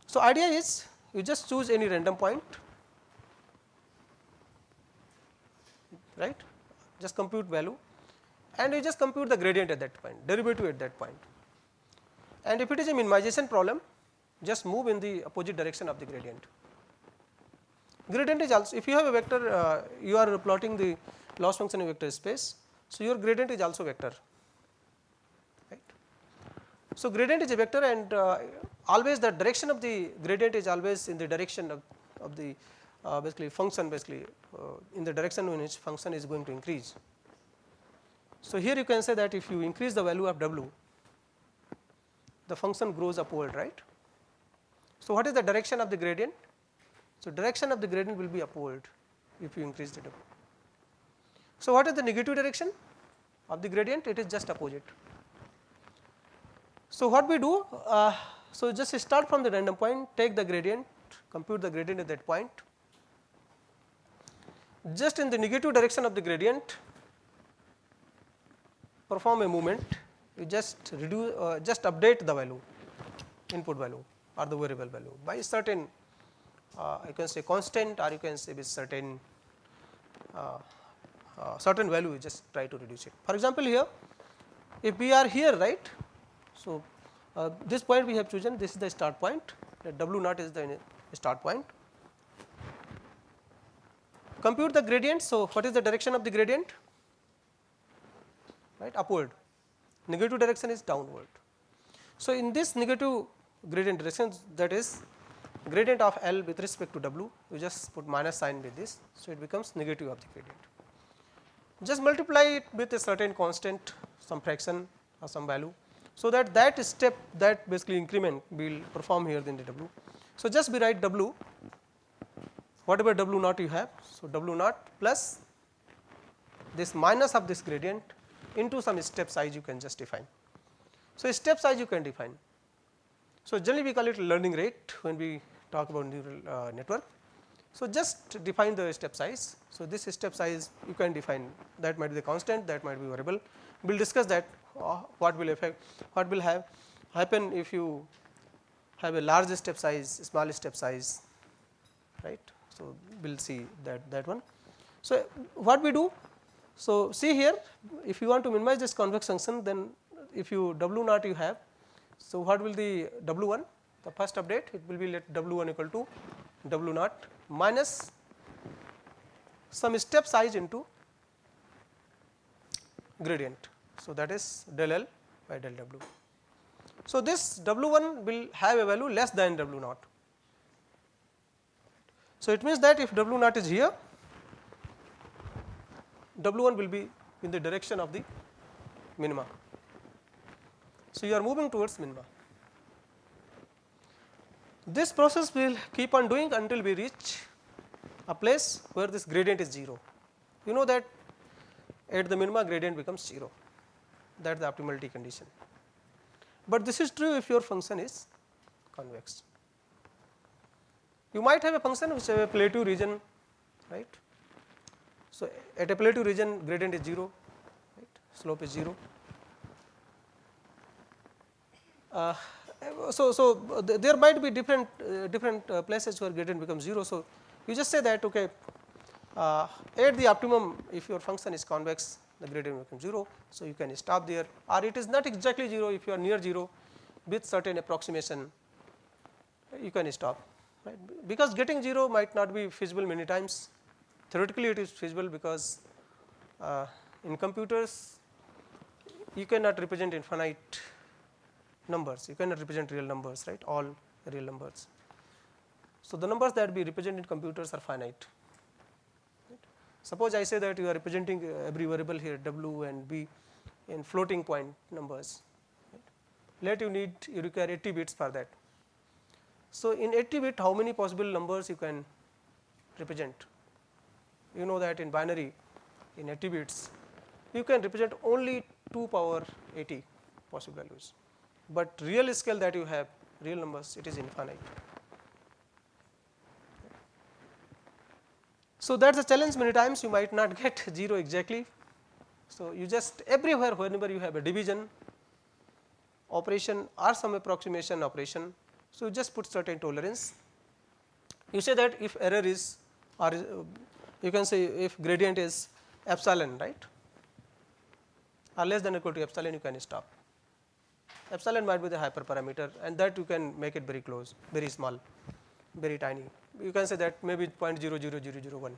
So, idea is you just choose any random point, right, just compute value, and you just compute the gradient at that point, derivative at that point. And if it is a minimization problem, just move in the opposite direction of the gradient. Gradient is also, if you have a vector, you are plotting the loss function in vector space, so your gradient is also vector, right. So, gradient is a vector, and always the direction of the gradient is always in the direction of the basically function, in the direction in which function is going to increase. So, here you can say that if you increase the value of w, the function grows upward, right. So, what is the direction of the gradient? So, direction of the gradient will be upward if you increase the w. So, what is the negative direction of the gradient? It is just opposite. So, what we do? So, just start from the random point, take the gradient, compute the gradient at that point. Just in the negative direction of the gradient, perform a movement. You just reduce, just update the value, input value or the variable value by certain, you can say constant, or you can say with certain value. You just try to reduce it. For example, here, if we are here, right. So, this point we have chosen, this is the start point, w naught is the start point. compute the gradient. So, what is the direction of the gradient? Right, upward. Negative direction is downward. So, in this negative gradient direction, that is gradient of L with respect to W, you just put minus sign with this. So, it becomes negative of the gradient. Just multiply it with a certain constant, some fraction or some value. So, that step, that basically increment will perform here in the W. So, just be write W, whatever W naught you have. So, W naught plus this minus of this gradient into some step size you can just define. So, step size you can define. So, generally we call it learning rate when we talk about neural network. So, just define the step size. So, this step size you can define, that might be the constant, that might be variable. We will discuss that what will affect, what will have happen if you have a large step size, small step size, right. So, we will see that one. So, what we do? So, see here, if you want to minimize this convex function, then if you W naught you have, so what will the W1, the first update, it will be let W1 equal to W naught minus some step size into gradient. So, that is del L by del W. So, this W1 will have a value less than W naught. So, it means that if W naught is here, W1 will be in the direction of the minima. So, you are moving towards minima. This process will keep on doing until we reach a place where this gradient is 0. You know that at the minima gradient becomes 0, that is the optimality condition. But this is true if your function is convex. You might have a function which has a plateau region, right. So, at a plateau region gradient is 0, right, slope is 0. So, there might be different places where gradient becomes 0. So, you just say that okay, at the optimum if your function is convex the gradient becomes 0. So, you can stop there, or it is not exactly 0, if you are near 0 with certain approximation you can stop, right, because getting 0 might not be feasible many times. Theoretically it is feasible because in computers you cannot represent infinite numbers, you cannot represent real numbers, right, all real numbers. So, the numbers that we represent in computers are finite. Right. Suppose I say that you are representing every variable here W and B in floating point numbers, right. Let you require 80 bits for that. So, in 80 bit how many possible numbers you can represent? You know that in binary in 80 bits you can represent only 2 power 80 possible values, but real scale that you have real numbers it is infinite. So, that is a challenge, many times you might not get 0 exactly. So, you just everywhere whenever you have a division operation or some approximation operation, so you just put certain tolerance. You say that if error is, or you can say if gradient is epsilon, right, or less than or equal to epsilon, you can stop. Epsilon might be the hyperparameter, and that you can make it very close, very small, very tiny. You can say that maybe 0.00001,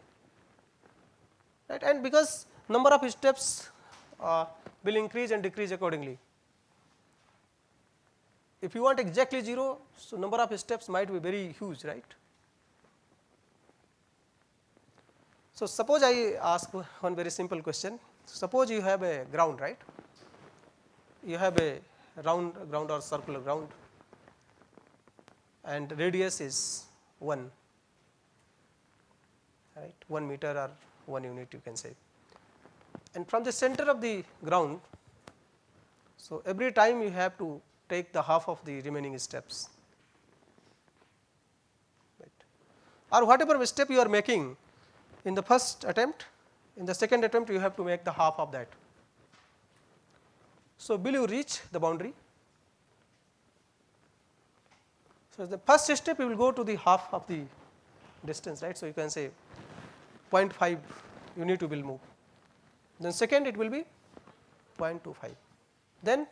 right, and because number of steps will increase and decrease accordingly. If you want exactly 0, so number of steps might be very huge, right. So, suppose I ask one very simple question. Suppose you have a ground, right, you have a round ground or circular ground and radius is 1, right, 1 meter or 1 unit you can say, and from the center of the ground, so every time you have to take the half of the remaining steps, right, or whatever step you are making in the first attempt, in the second attempt you have to make the half of that. So, will you reach the boundary? So, the first step you will go to the half of the distance, right. So, you can say 0.5 you need to will move, then second it will be 0.25, then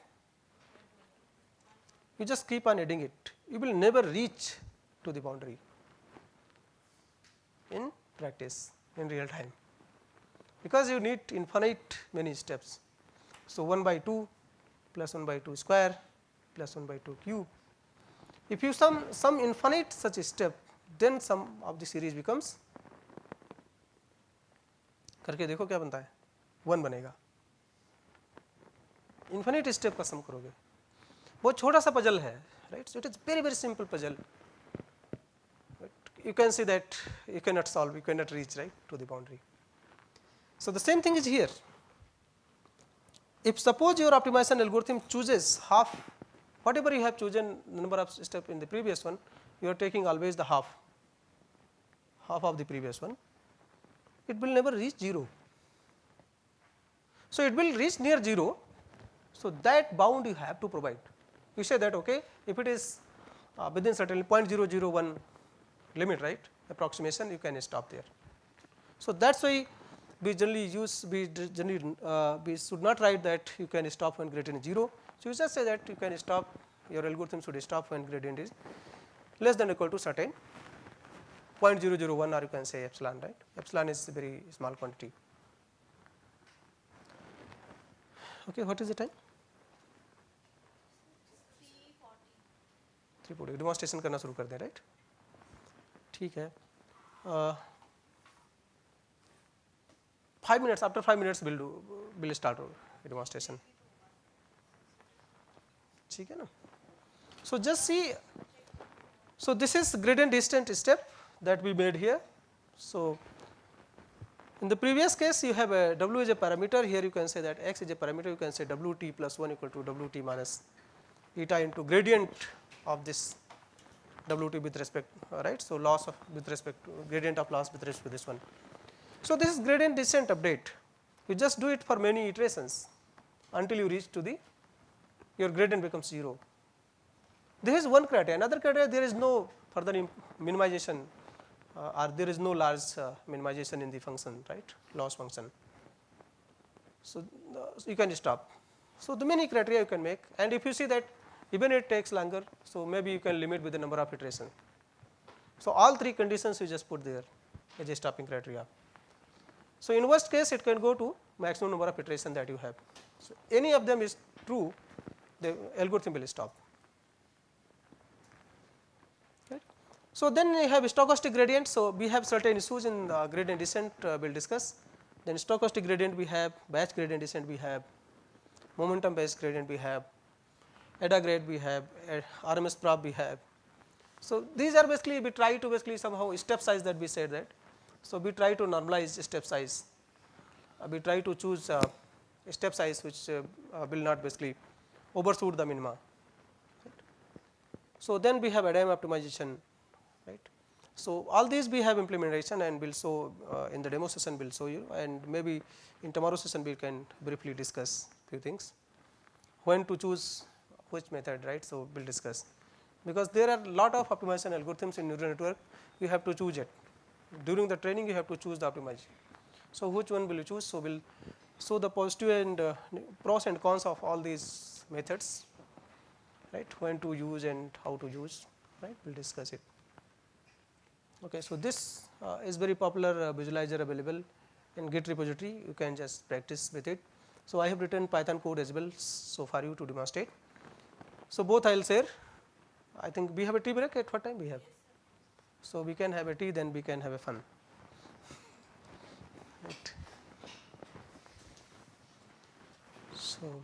you just keep on adding it, you will never reach to the boundary in practice. in real time, because you need infinite many steps. So, 1 by 2 plus 1 by 2 square plus 1 by 2 cube. If you sum infinite such a step, then sum of the series becomes, करके देखो क्या बनता है, 1 बनेगा. Infinite step का सम करोगे, बहुत छोटा सा पजल है, right. So it is very very simple puzzle. You can see that you cannot solve, you cannot reach, right, to the boundary. So, the same thing is here. If suppose your optimization algorithm chooses half, whatever you have chosen number of step in the previous one, you are taking always the half of the previous one, it will never reach 0. So, it will reach near 0. So, that bound you have to provide. You say that okay, if it is within certain 0.001 limit, right, approximation, you can stop there. So, that is why we generally use, we should not write that you can stop when gradient is 0. So, you just say that you can stop, your algorithm should stop when gradient is less than or equal to certain 0.001, or you can say epsilon, right. Epsilon is a very small quantity. Okay, what is the time? 3:40. Demonstration करना शुरू कर दें, right. ठीक है. 5 minutes, after 5 minutes we'll start demonstration. ठीक है ना. So, just see, so this is gradient descent step that we made here. So, in the previous case you have a w is a parameter, here you can say that x is a parameter, you can say wt plus 1 equal to wt minus eta into gradient of this wt with respect, right. So, loss of with respect to gradient of loss with respect to this one. So, this is gradient descent update, you just do it for many iterations until you reach to the, your gradient becomes 0. This is one criteria. Another criteria, there is no further minimization or there is no large minimization in the function, right, loss function. So, you can stop. So, the many criteria you can make, and if you see that even it takes longer, so maybe you can limit with the number of iterations. So, all three conditions you just put there as a stopping criteria. So, in worst case it can go to maximum number of iterations that you have. So, any of them is true, the algorithm will stop. Right. So, then we have stochastic gradient. So, we have certain issues in gradient descent we will discuss. Then stochastic gradient we have, batch gradient descent we have, momentum based gradient we have, ADA grade we have, RMS prop we have. So, these are basically, we try to basically somehow step size that we said that. So, we try to normalize step size, we try to choose a step size which will not basically overshoot the minima. Right. So, then we have ADAM optimization, right. So, all these we have implementation and we will show in the demo session, we will show you, and maybe in tomorrow's session we can briefly discuss few things, when to choose which method, right. So, we will discuss, because there are lot of optimization algorithms in neural network, you have to choose it. During the training you have to choose the optimization. So, which one will you choose? So, we will show the positive and pros and cons of all these methods, right, when to use and how to use, right, we will discuss it. Okay. So, this is very popular visualizer available in Git repository, you can just practice with it. So, I have written Python code as well, so for you to demonstrate. So, both I will share. I think we have a tea break, at what time we have? So, we can have a tea, then we can have a fun. Right. So,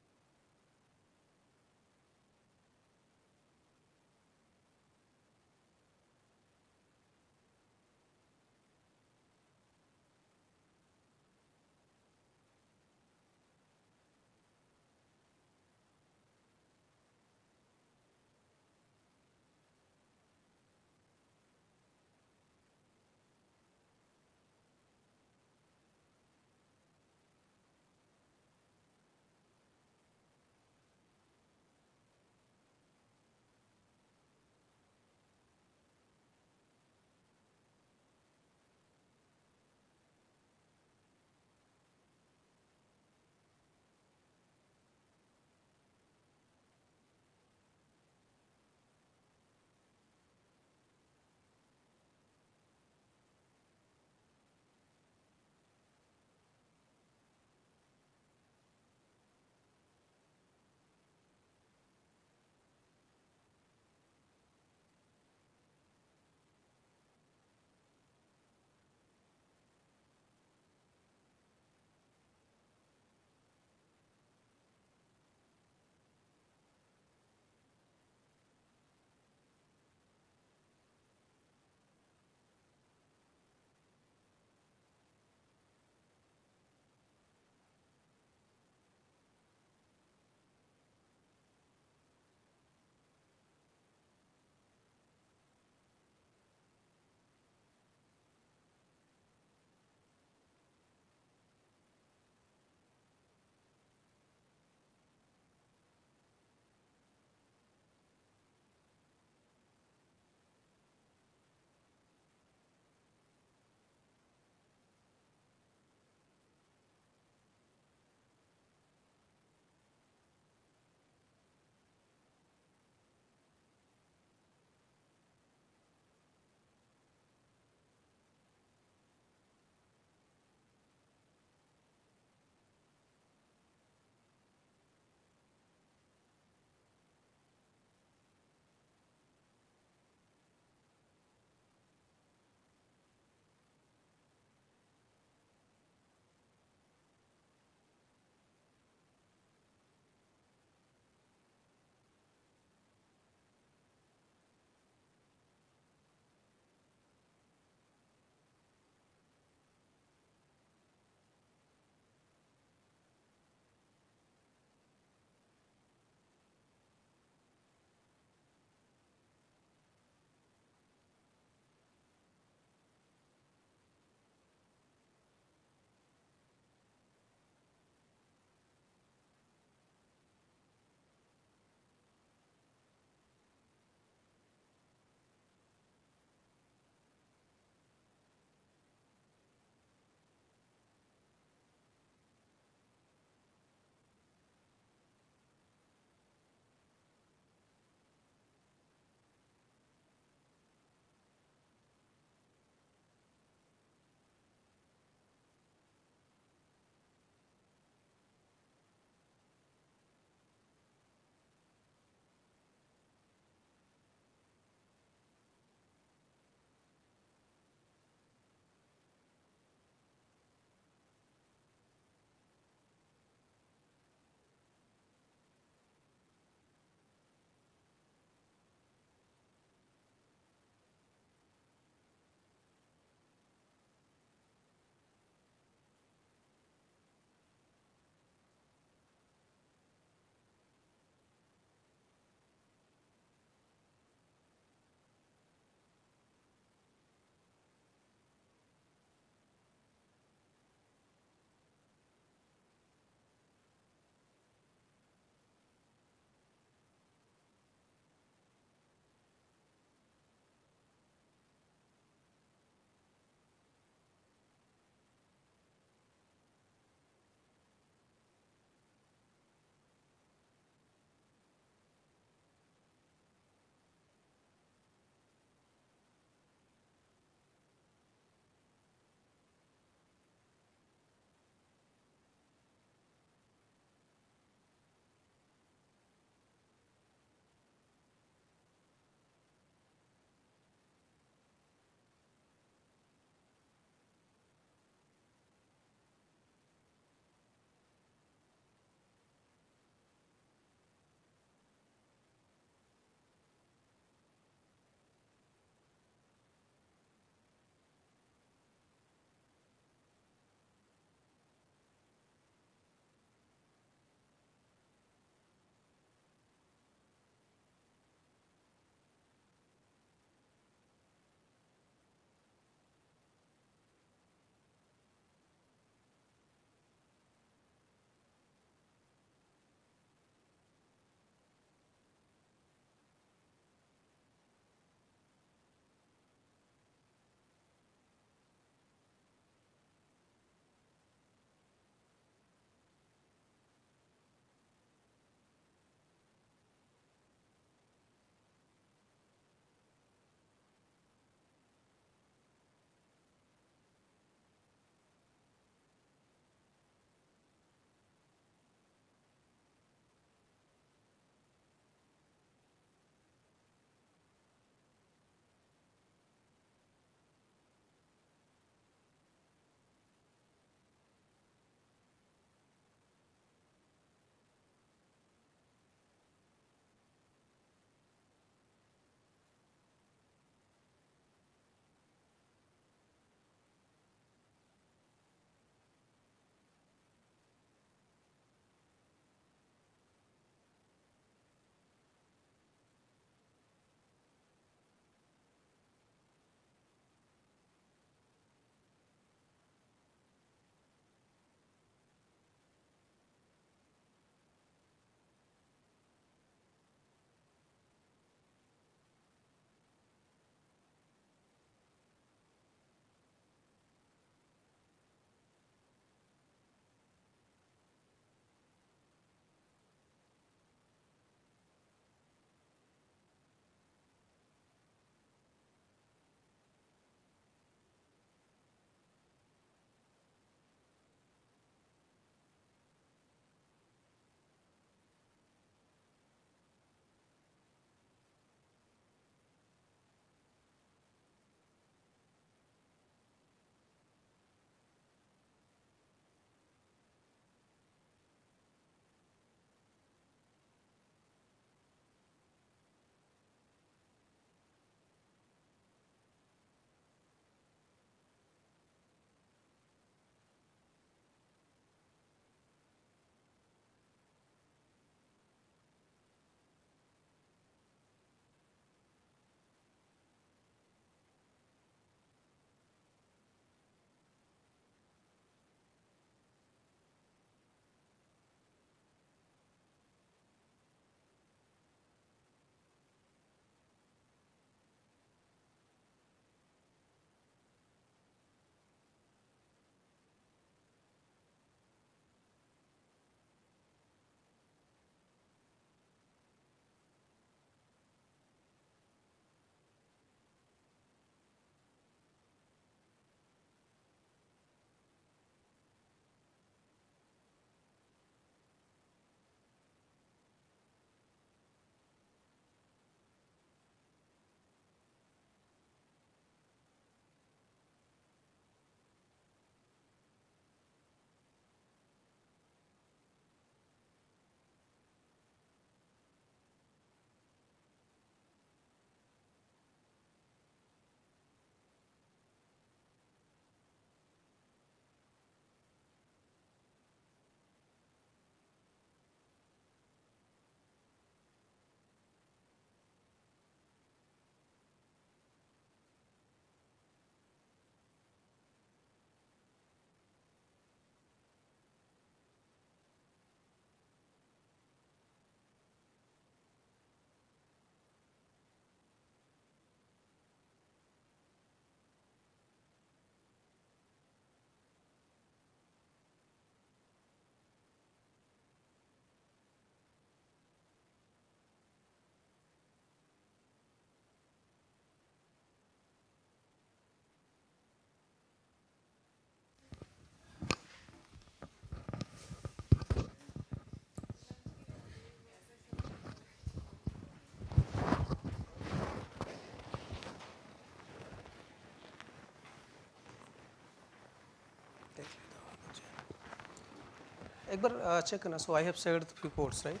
एक बार check करना. So I have shared few codes, right?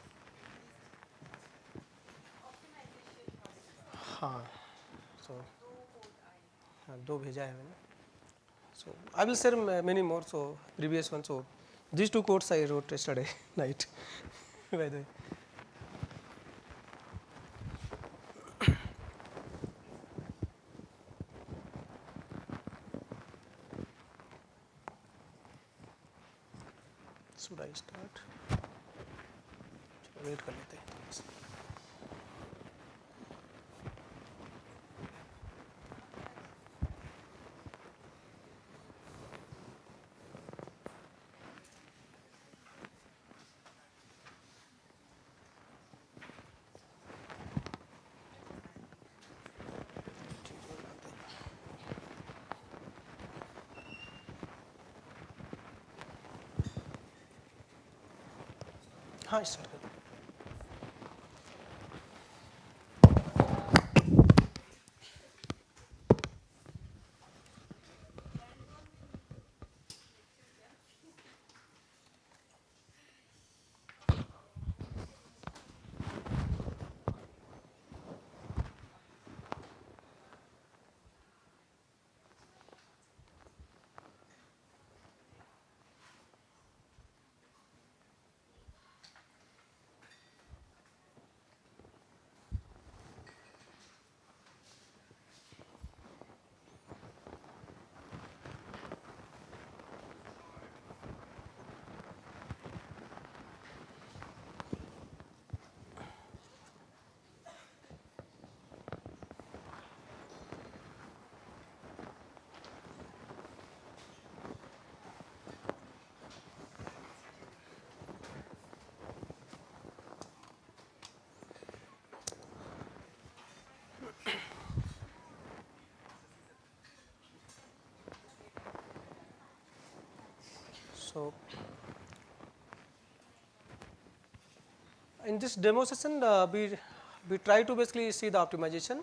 हाँ. So हाँ, 2 भेजा है मैंने. So I will share many more. So previous one. So these 2 codes I wrote yesterday night. By the way. Should I start? चलो wait कर लेते हैं. हाँ स्टार्ट कर. So in this demo session, we try to basically see the optimization,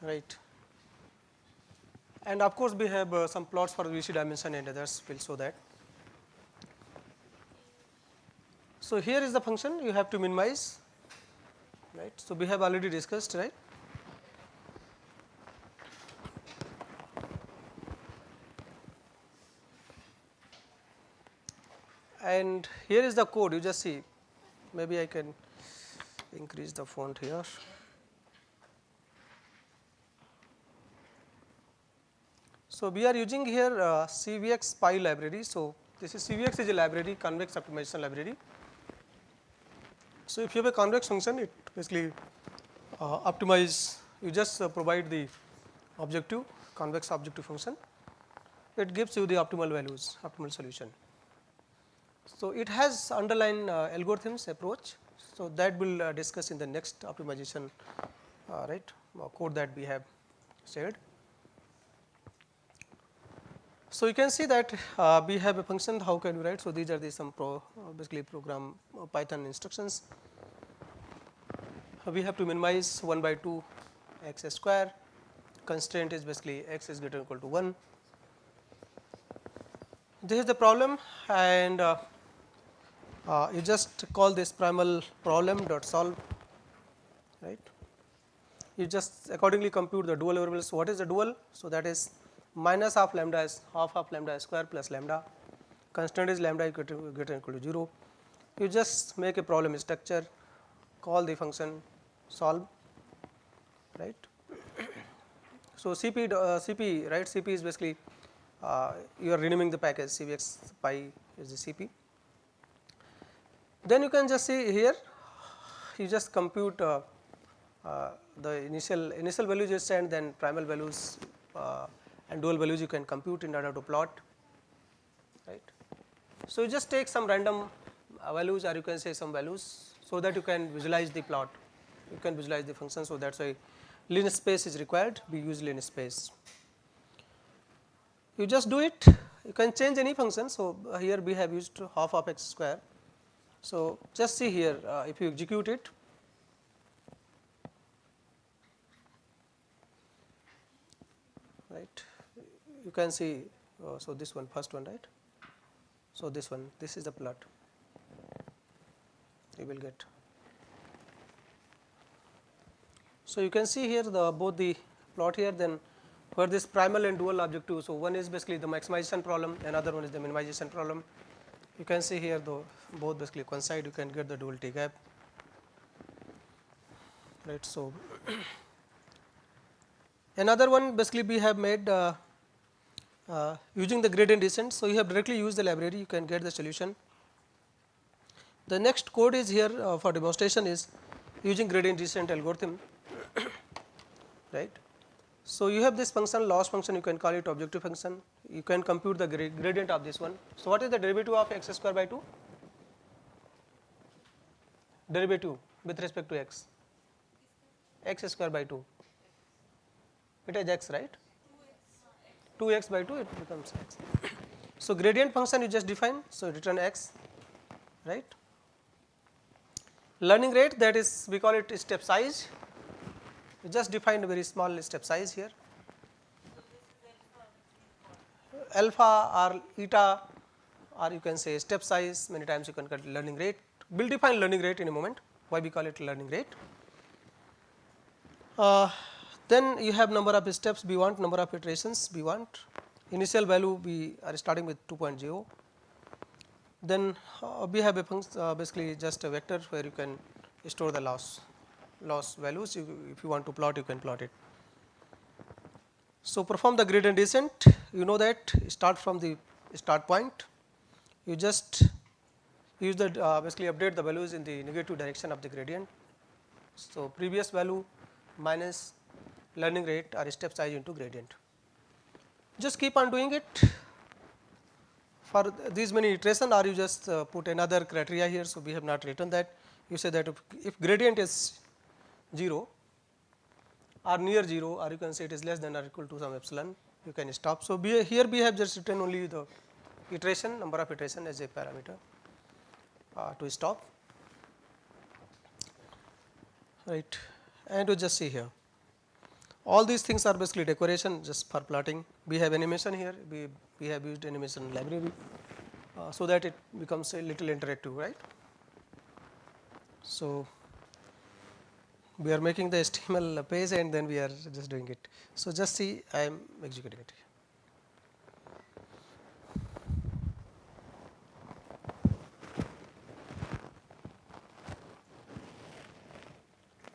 right? And of course, we have some plots for VC dimension and others will show that. So here is the function you have to minimize, right? So we have already discussed, right? And here is the code. You just see. Maybe I can increase the font here. So we are using here CVX Pi library. So this is CVX is a library, convex optimization library. So if you have a convex function, it basically optimize. You just provide the objective, convex objective function. It gives you the optimal values, optimal solution. So it has underlying algorithms approach. So that will discuss in the next optimization, right? Code that we have shared. So you can see that we have a function. How can we write? So these are the some basically program Python instructions. We have to minimize 1 by 2 x square. Constraint is basically x is greater than or equal to 1. This is the problem, and you just call this primal problem dot solve, right? You just accordingly compute the dual variables. What is the dual? So that is minus half lambda is half of lambda square plus lambda. Constant is lambda greater than or equal to 0. You just make a problem structure, call the function solve, right? So CP, right? CP is basically you are renaming the package. CVX Pi is the CP. Then you can just see here, you just compute the initial values you send, then primal values and dual values you can compute in order to plot, right? So you just take some random values, or you can say some values, so that you can visualize the plot, you can visualize the function. So that's why linear space is required. We use linear space. You just do it. You can change any function. So here we have used half of x square. So just see here, if you execute it, right, you can see. So this one, first one, right? So, this one, this is the plot you will get. So, you can see here the both the plot here, then for this primal and dual objective. So, one is basically the maximization problem, another one is the minimization problem. You can see here though both basically coincide, you can get the dual T gap, right. So, another one basically we have made using the gradient descent. So, you have directly used the library, you can get the solution. The next code is here for demonstration is using gradient descent algorithm, right. So, you have this function loss function, you can call it objective function, you can compute the gradient of this one. So, what is the derivative of x square by 2? Derivative with respect to x square by 2, it is x, right. 2x by 2 it becomes x. So, gradient function you just define, so return x, right. Learning rate, that is we call it step size, you just define a very small step size here, alpha or eta, or you can say step size, many times you can get learning rate. We will define learning rate in a moment, why we call it learning rate. Then you have number of steps we want, number of iterations we want, initial value we are starting with 2.0. Then we have a function basically just a vector where you can store the loss values, if you want to plot you can plot it. So, perform the gradient descent, you know that start from the start point, you just use the basically update the values in the negative direction of the gradient. So, previous value minus learning rate or step size into gradient, just keep on doing it for these many iteration, or you just put another criteria here. So, we have not written that, you say that if gradient is 0 or near 0, or you can say it is less than or equal to some epsilon, you can stop. So, here we have just written only the iteration, number of iteration as a parameter to stop, right. And you just see here all these things are basically decoration just for plotting. We have animation here, we have used animation library so that it becomes a little interactive, right. So, we are making the HTML page and then we are just doing it. So, just see I am executing it.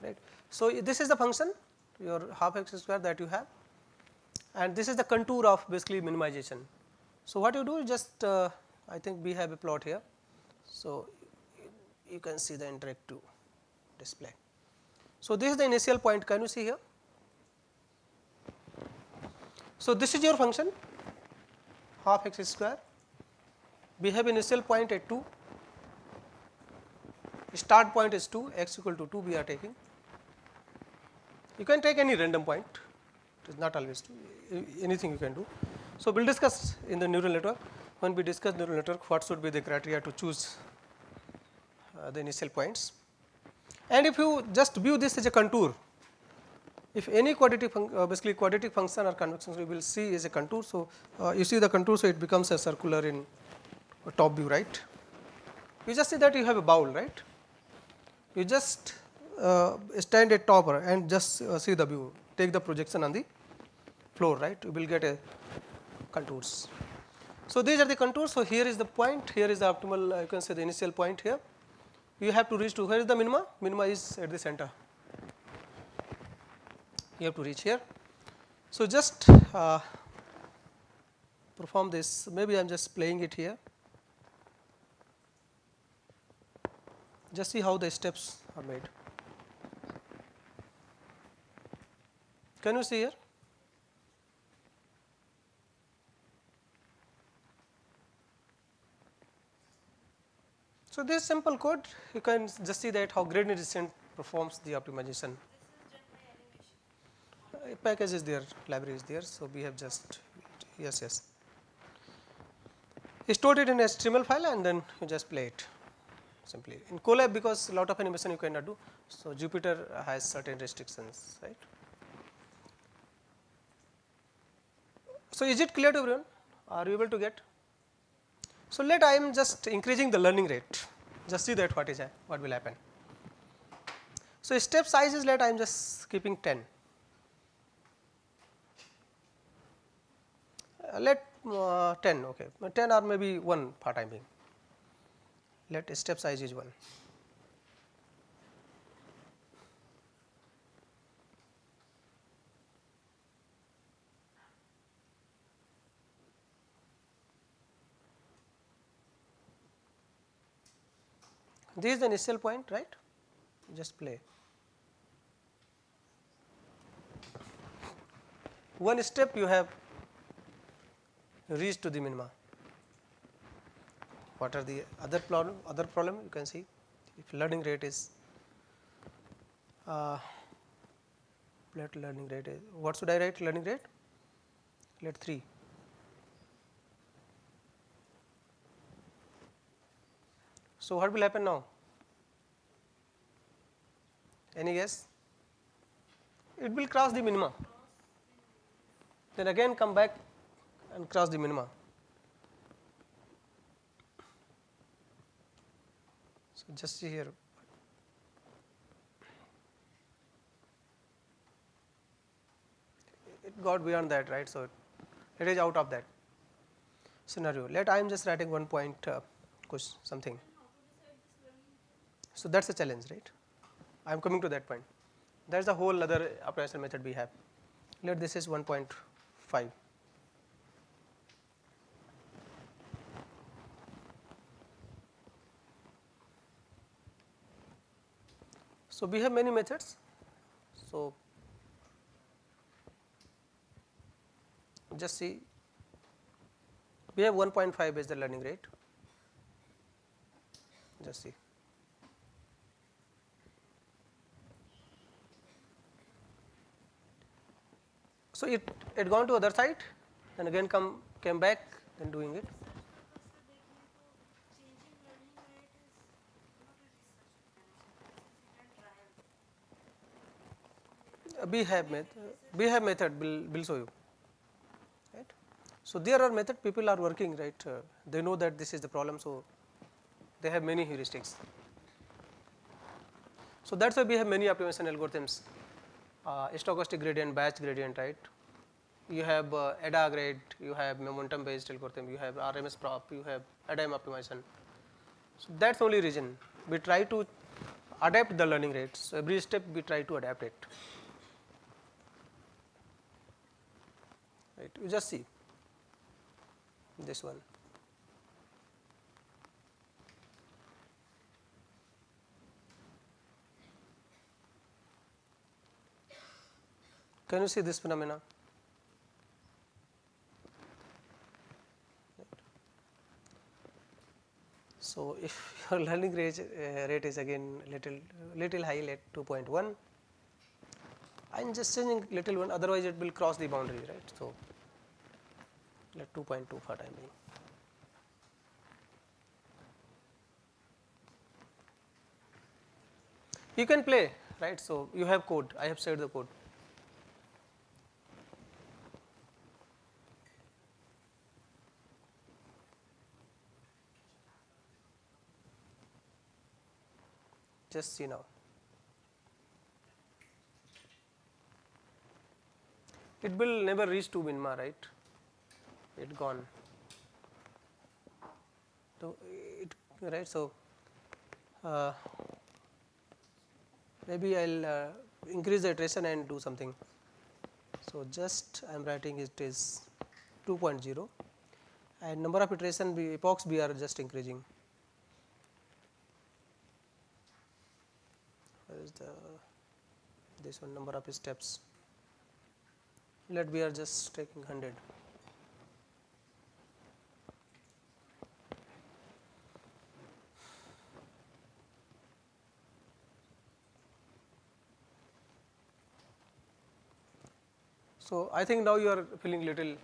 Right. So, this is the function your half x square that you have, and this is the contour of basically minimization. So, what you do is just I think we have a plot here. So, you can see the interactive display. So, this is the initial point, can you see here? So, this is your function half x square, we have initial point at 2, start point is 2, x equal to 2 we are taking. You can take any random point, it is not always 2, anything you can do. So, we will discuss in the neural network, when we discuss neural network what should be the criteria to choose the initial points. And if you just view this as a contour, if any quadratic basically quadratic function or convection you will see is a contour. So, you see the contour, so it becomes a circular in top view, right. You just see that you have a bowl, right. You just stand at top and just see the view, take the projection on the floor, right, you will get a contours. So, these are the contours. So, here is the point, here is the optimal you can say the initial point here, you have to reach to where is the minima, minima is at the center, you have to reach here. So, just perform this, maybe I am just playing it here, just see how the steps are made. Can you see here? So, this simple code you can just see that how gradient descent performs the optimization. Package is there, library is there. So, we have just yes. Stored it in a HTML file and then you just play it simply. In Colab, because a lot of animation you cannot do, so Jupyter has certain restrictions, right. So, is it clear to everyone? Are you able to get? So, let I am just increasing the learning rate, just see that what will happen. So, step size is let I am just keeping 10. Let 10, okay, 10 or maybe 1 for time being. Let step size is 1. This is the initial point, right? Just play. One step you have reached to the minima. What are the other problem? Other problem you can see if learning rate is let learning rate is what should I write learning rate? Let 3. So what will happen now? Any guess? It will cross the minima. Then again come back and cross the minima. So just see here. It got beyond that, right? So it is out of that scenario. Let I am just writing 1 point something. So that's a challenge, right? I am coming to that point. That's the whole other optimization method we have. Let this is 1.5. So we have many methods. So just see, we have 1.5 as the learning rate. Just see. So it gone to other side, and again came back, then doing it. We have method will show you, right? So there are method people are working, right? They know that this is the problem, so they have many heuristics. So that's why we have many optimization algorithms, stochastic gradient, batch gradient, right? You have ADA grade, you have momentum based algorithm, you have RMS prop, you have ADAM optimization. So that's the only reason we try to adapt the learning rates. So every step we try to adapt it. Right, you just see this one. Can you see this phenomena? Right. So if your learning rate is again little high, let 2.1. I am just changing little one, otherwise it will cross the boundary, right? So let 2.2 for time being. You can play, right? So you have code. I have said the code. Just see now. It will never reach to minima, right? It gone. So it right. So maybe I'll increase the iteration and do something. So just I am writing it is 2.0, and number of iteration epochs we are just increasing. Where is this one number of steps? Let we are just taking 100. So I think now you are feeling little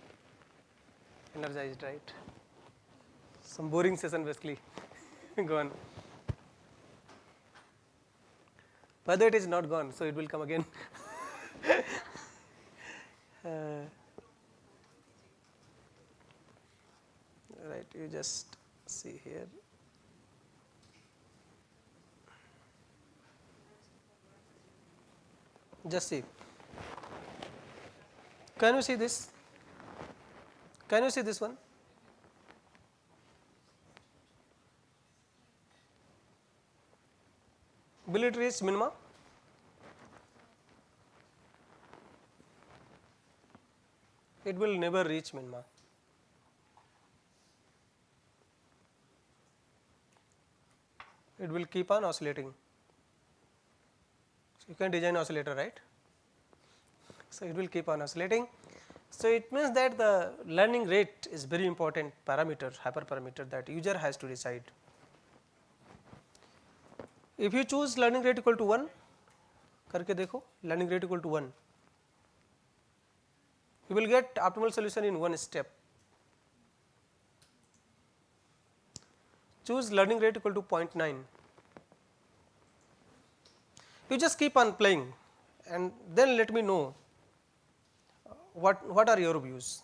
energized, right? Some boring session basically gone. Whether it is not gone, so it will come again. Right, you just see here. Just see. Can you see this? Can you see this one? Will it reach minima? It will never reach minima. It will keep on oscillating. So, you can design oscillator, right? So, it will keep on oscillating. So, it means that the learning rate is very important parameter, hyperparameter that user has to decide. If you choose learning rate equal to 1, करके देखो, learning rate equal to 1, you will get optimal solution in one step. Choose learning rate equal to 0.9. You just keep on playing and then let me know what are your views,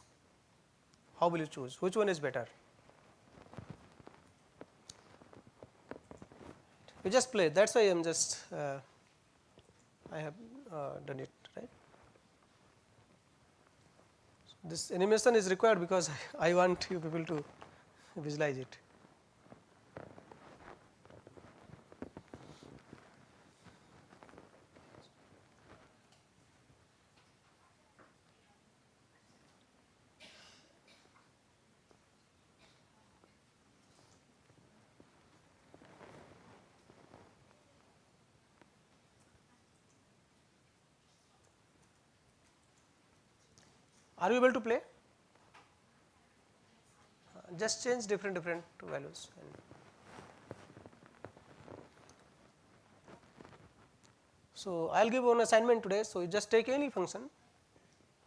how will you choose, which one is better. You just play, that is why I am just I have done it, right. So, this animation is required because I want you people to visualize it. Are you able to play? Just change different values. So, I will give one assignment today. So, you just take any function,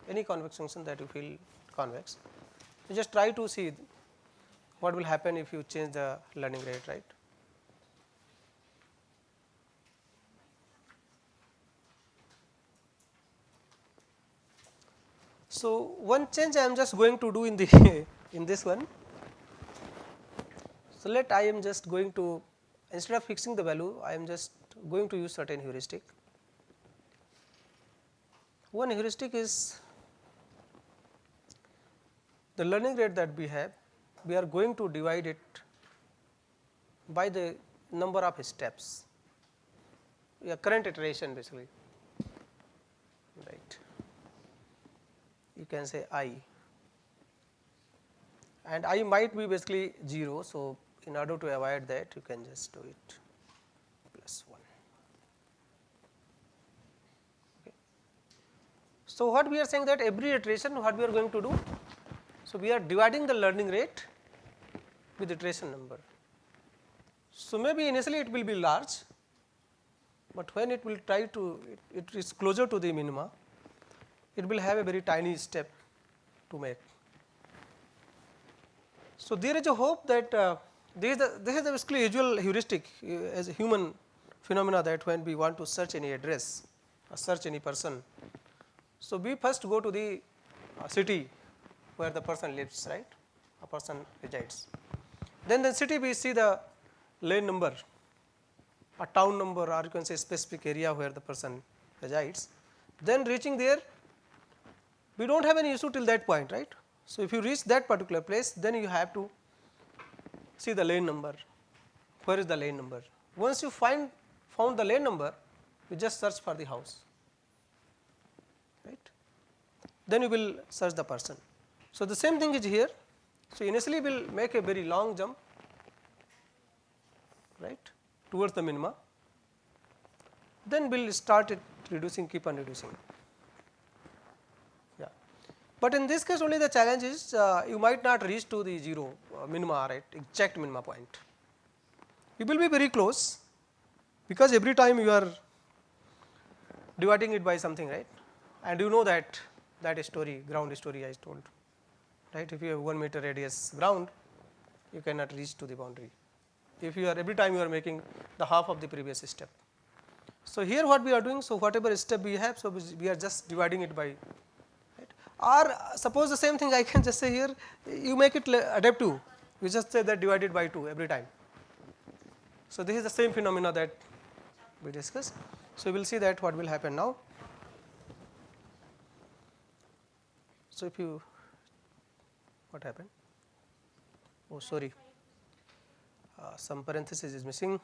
any convex function that you feel convex. You just try to see what will happen if you change the learning rate, right. So, one change I am just going to do in the in this one. So, let I am just going to, instead of fixing the value, I am just going to use certain heuristic. One heuristic is the learning rate that we have, we are going to divide it by the number of steps, current iteration basically, right. You can say I, and I might be basically 0. So, in order to avoid that, you can just do it plus 1. Okay. So, what we are saying that every iteration what we are going to do? So, we are dividing the learning rate with iteration number. So, maybe initially it will be large, but when it will try to, it is closer to the minima, it will have a very tiny step to make. So, there is a hope that this is basically usual heuristic as a human phenomena, that when we want to search any address or search any person. So, we first go to the city where the person lives, right, a person resides. Then the city we see the lane number, a town number, or you can say specific area where the person resides. Then reaching there, we do not have any issue till that point, right. So, if you reach that particular place, then you have to see the lane number, where is the lane number. Once you found the lane number, you just search for the house, right. Then you will search the person. So, the same thing is here. So, initially we will make a very long jump, right, towards the minima, then we will start it reducing, keep on reducing. Yeah. But in this case only the challenge is you might not reach to the 0 minima, right, exact minima point. You will be very close, because every time you are dividing it by something, right, and you know that story, ground story I told, right. If you have 1 meter radius ground, you cannot reach to the boundary, if you are every time you are making the half of the previous step. So, here what we are doing, so whatever step we have, so we are just dividing it by, right. Or suppose the same thing I can just say here, you make it adaptive, We just say that divided by 2 every time. So this is the same phenomena that we discussed. So we will see that what will happen now. So if you, what happened? Oh, sorry, some parenthesis is missing.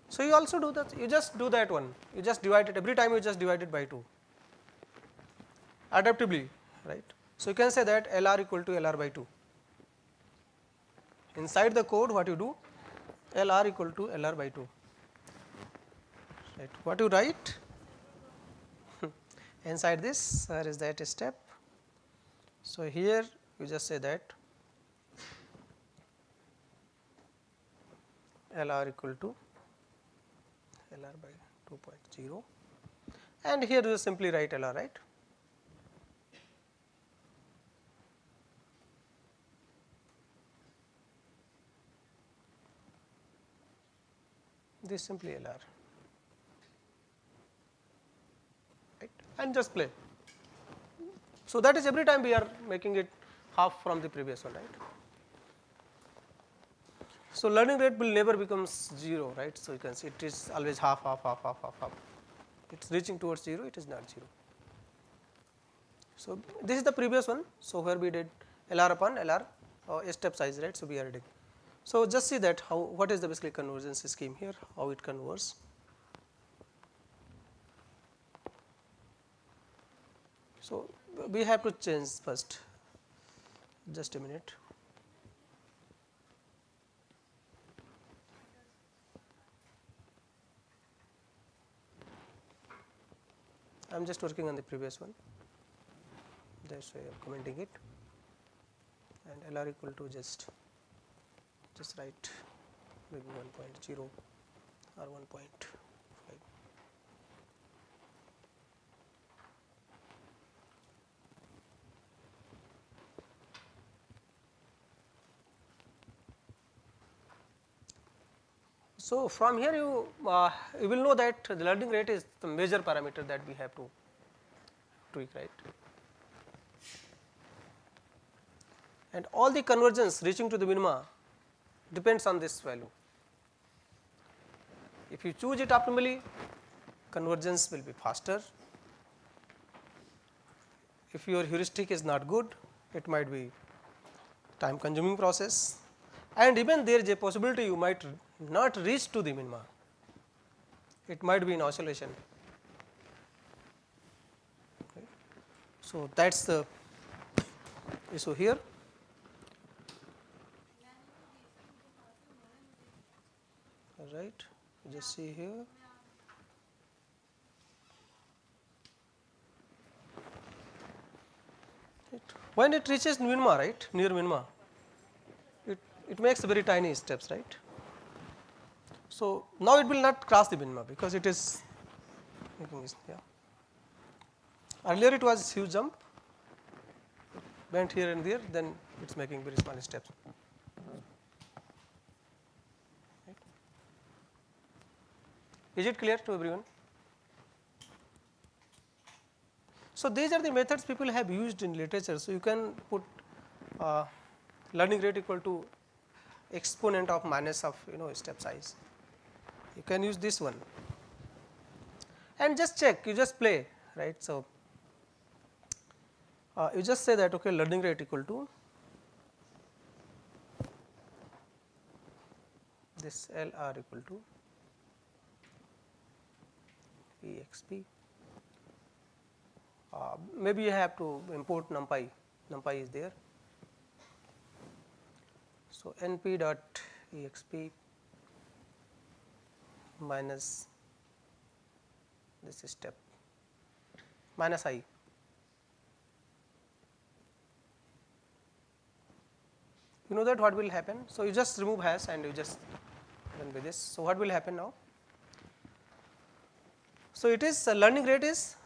So you also do that, you just do that one, you just divide it, every time you just divide it by 2, adaptively, right. So you can say that LR equal to LR by 2. Inside the code what you do, LR equal to LR by 2, right. What you write inside this, where is that step? So here you just say that LR equal to LR by 2.0, and here you simply write LR, right. This simply LR, right, and just play. So that is every time we are making it half from the previous one, right. So learning rate will never becomes 0, right. So you can see it is always half, half, half, half, half, half. It's reaching towards 0, it is not 0. So this is the previous one. So where we did LR upon LR step size, right. So we are doing. So just see that how, what is the basically convergence scheme here, how it converges. So we have to change first, just a minute. I am just working on the previous one, that's why I am commenting it, and LR equal to just write maybe 1.0 or 1.5. So from here you will know that the learning rate is the major parameter that we have to tweak, right. And all the convergence reaching to the minima depends on this value. If you choose it optimally, convergence will be faster. If your heuristic is not good, it might be time consuming process, and even there is a possibility you might not reach to the minima, it might be in oscillation. Okay. So that is the issue here. All right, just see here. When it reaches minima, right, near minima, it makes very tiny steps, right. So now it will not cross the minima because it is making this, yeah. Earlier it was huge jump, went here and there, then it is making very small steps. Right. Is it clear to everyone? So these are the methods people have used in literature. So you can put learning rate equal to exponent of minus of step size. You can use this one and just check, you just play, right. So you just say that okay, learning rate equal to this LR equal to EXP. Maybe you have to import numpy, numpy is there. So np dot exp minus this step minus I. You know that what will happen. So you just remove hash and you just run with this. So what will happen now? So it is learning rate is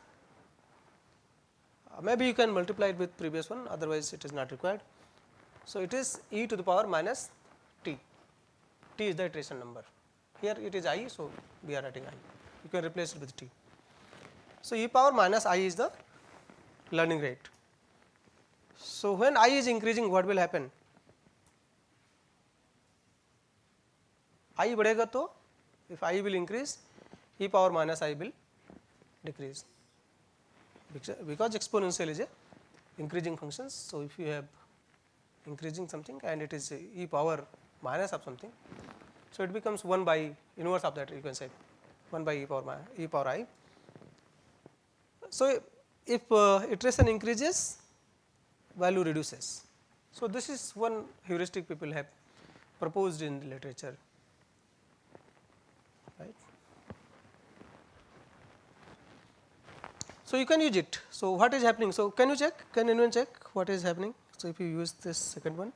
maybe you can multiply it with previous one, otherwise it is not required. So, it is e to the power minus t, t is the iteration number, here it is I. So, we are writing I, you can replace it with t. So, e power minus I is the learning rate. So, when I is increasing, what will happen? I बढ़ेगा तो if I will increase, e power minus I will decrease, because exponential is a increasing functions. So, if you have increasing something and it is e power minus of something, so it becomes 1 by inverse of that, you can say 1 by e power I. So, if iteration increases, value reduces. So, this is one heuristic people have proposed in the literature, right. So, you can use it. So, what is happening? So, can you check, can anyone check what is happening? So, if you use this second one,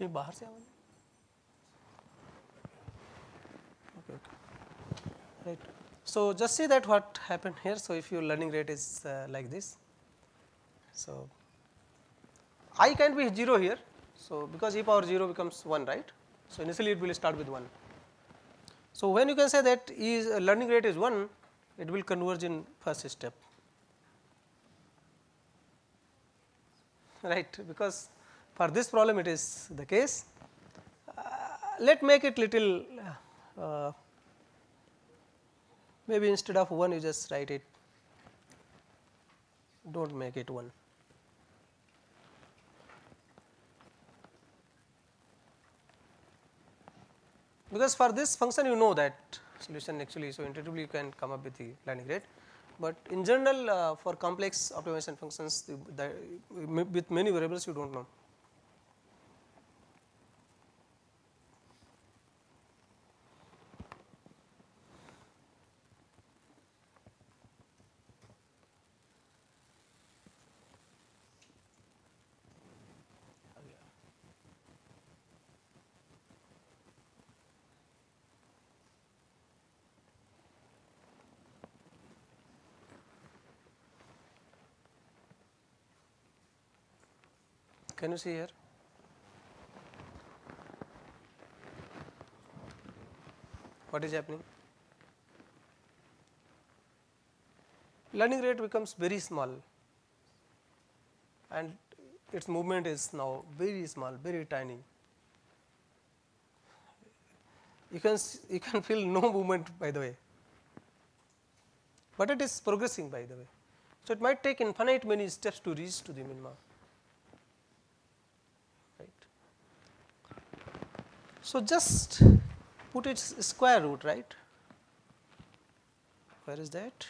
ये बाहर से आवाज, okay, okay, right. So, just see that what happened here. So, if your learning rate is like this, so I can be 0 here. So, because e power 0 becomes 1, right. So, initially it will start with 1. So, when you can say that is learning rate is 1, it will converge in first step, right, because for this problem it is the case. Let make it little maybe instead of 1 you just write it, do not make it 1. Because for this function you know that solution actually, so intuitively you can come up with the learning rate, but in general for complex optimization functions with many variables you do not know. Can you see here? What is happening? Learning rate becomes very small and its movement is now very small, very tiny. You can feel no movement, by the way, but it is progressing, by the way. So, it might take infinite many steps to reach to the minima. So, just put its square root, right. Where is that?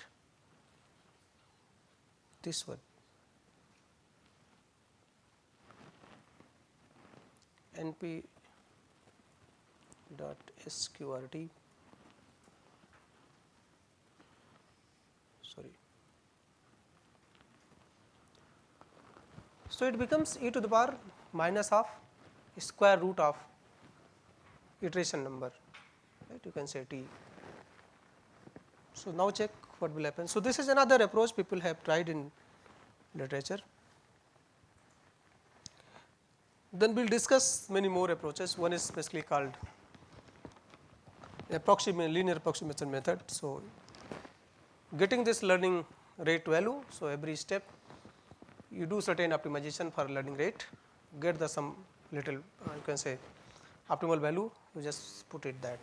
This one, np dot sqrt, sorry. So, it becomes e to the power minus of square root of iteration number, right, you can say t. So, now check what will happen. So, this is another approach people have tried in literature. Then we will discuss many more approaches. One is basically called linear approximation method. So, getting this learning rate value. So, every step you do certain optimization for learning rate, get the some little you can say optimal value, you just put it that.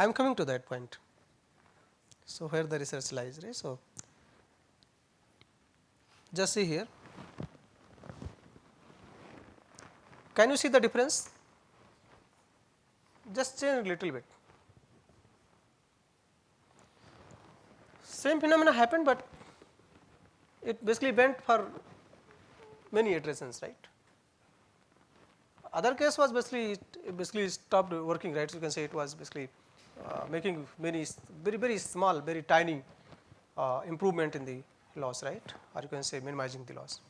I am coming to that point. So, where the research lies, right. So, just see here, can you see the difference? Just change a little bit. Same phenomena happened, but it basically went for many iterations, right. Other case was basically stopped working, right. So, you can say it was basically making many very small, very tiny improvement in the loss, right, or you can say minimizing the loss.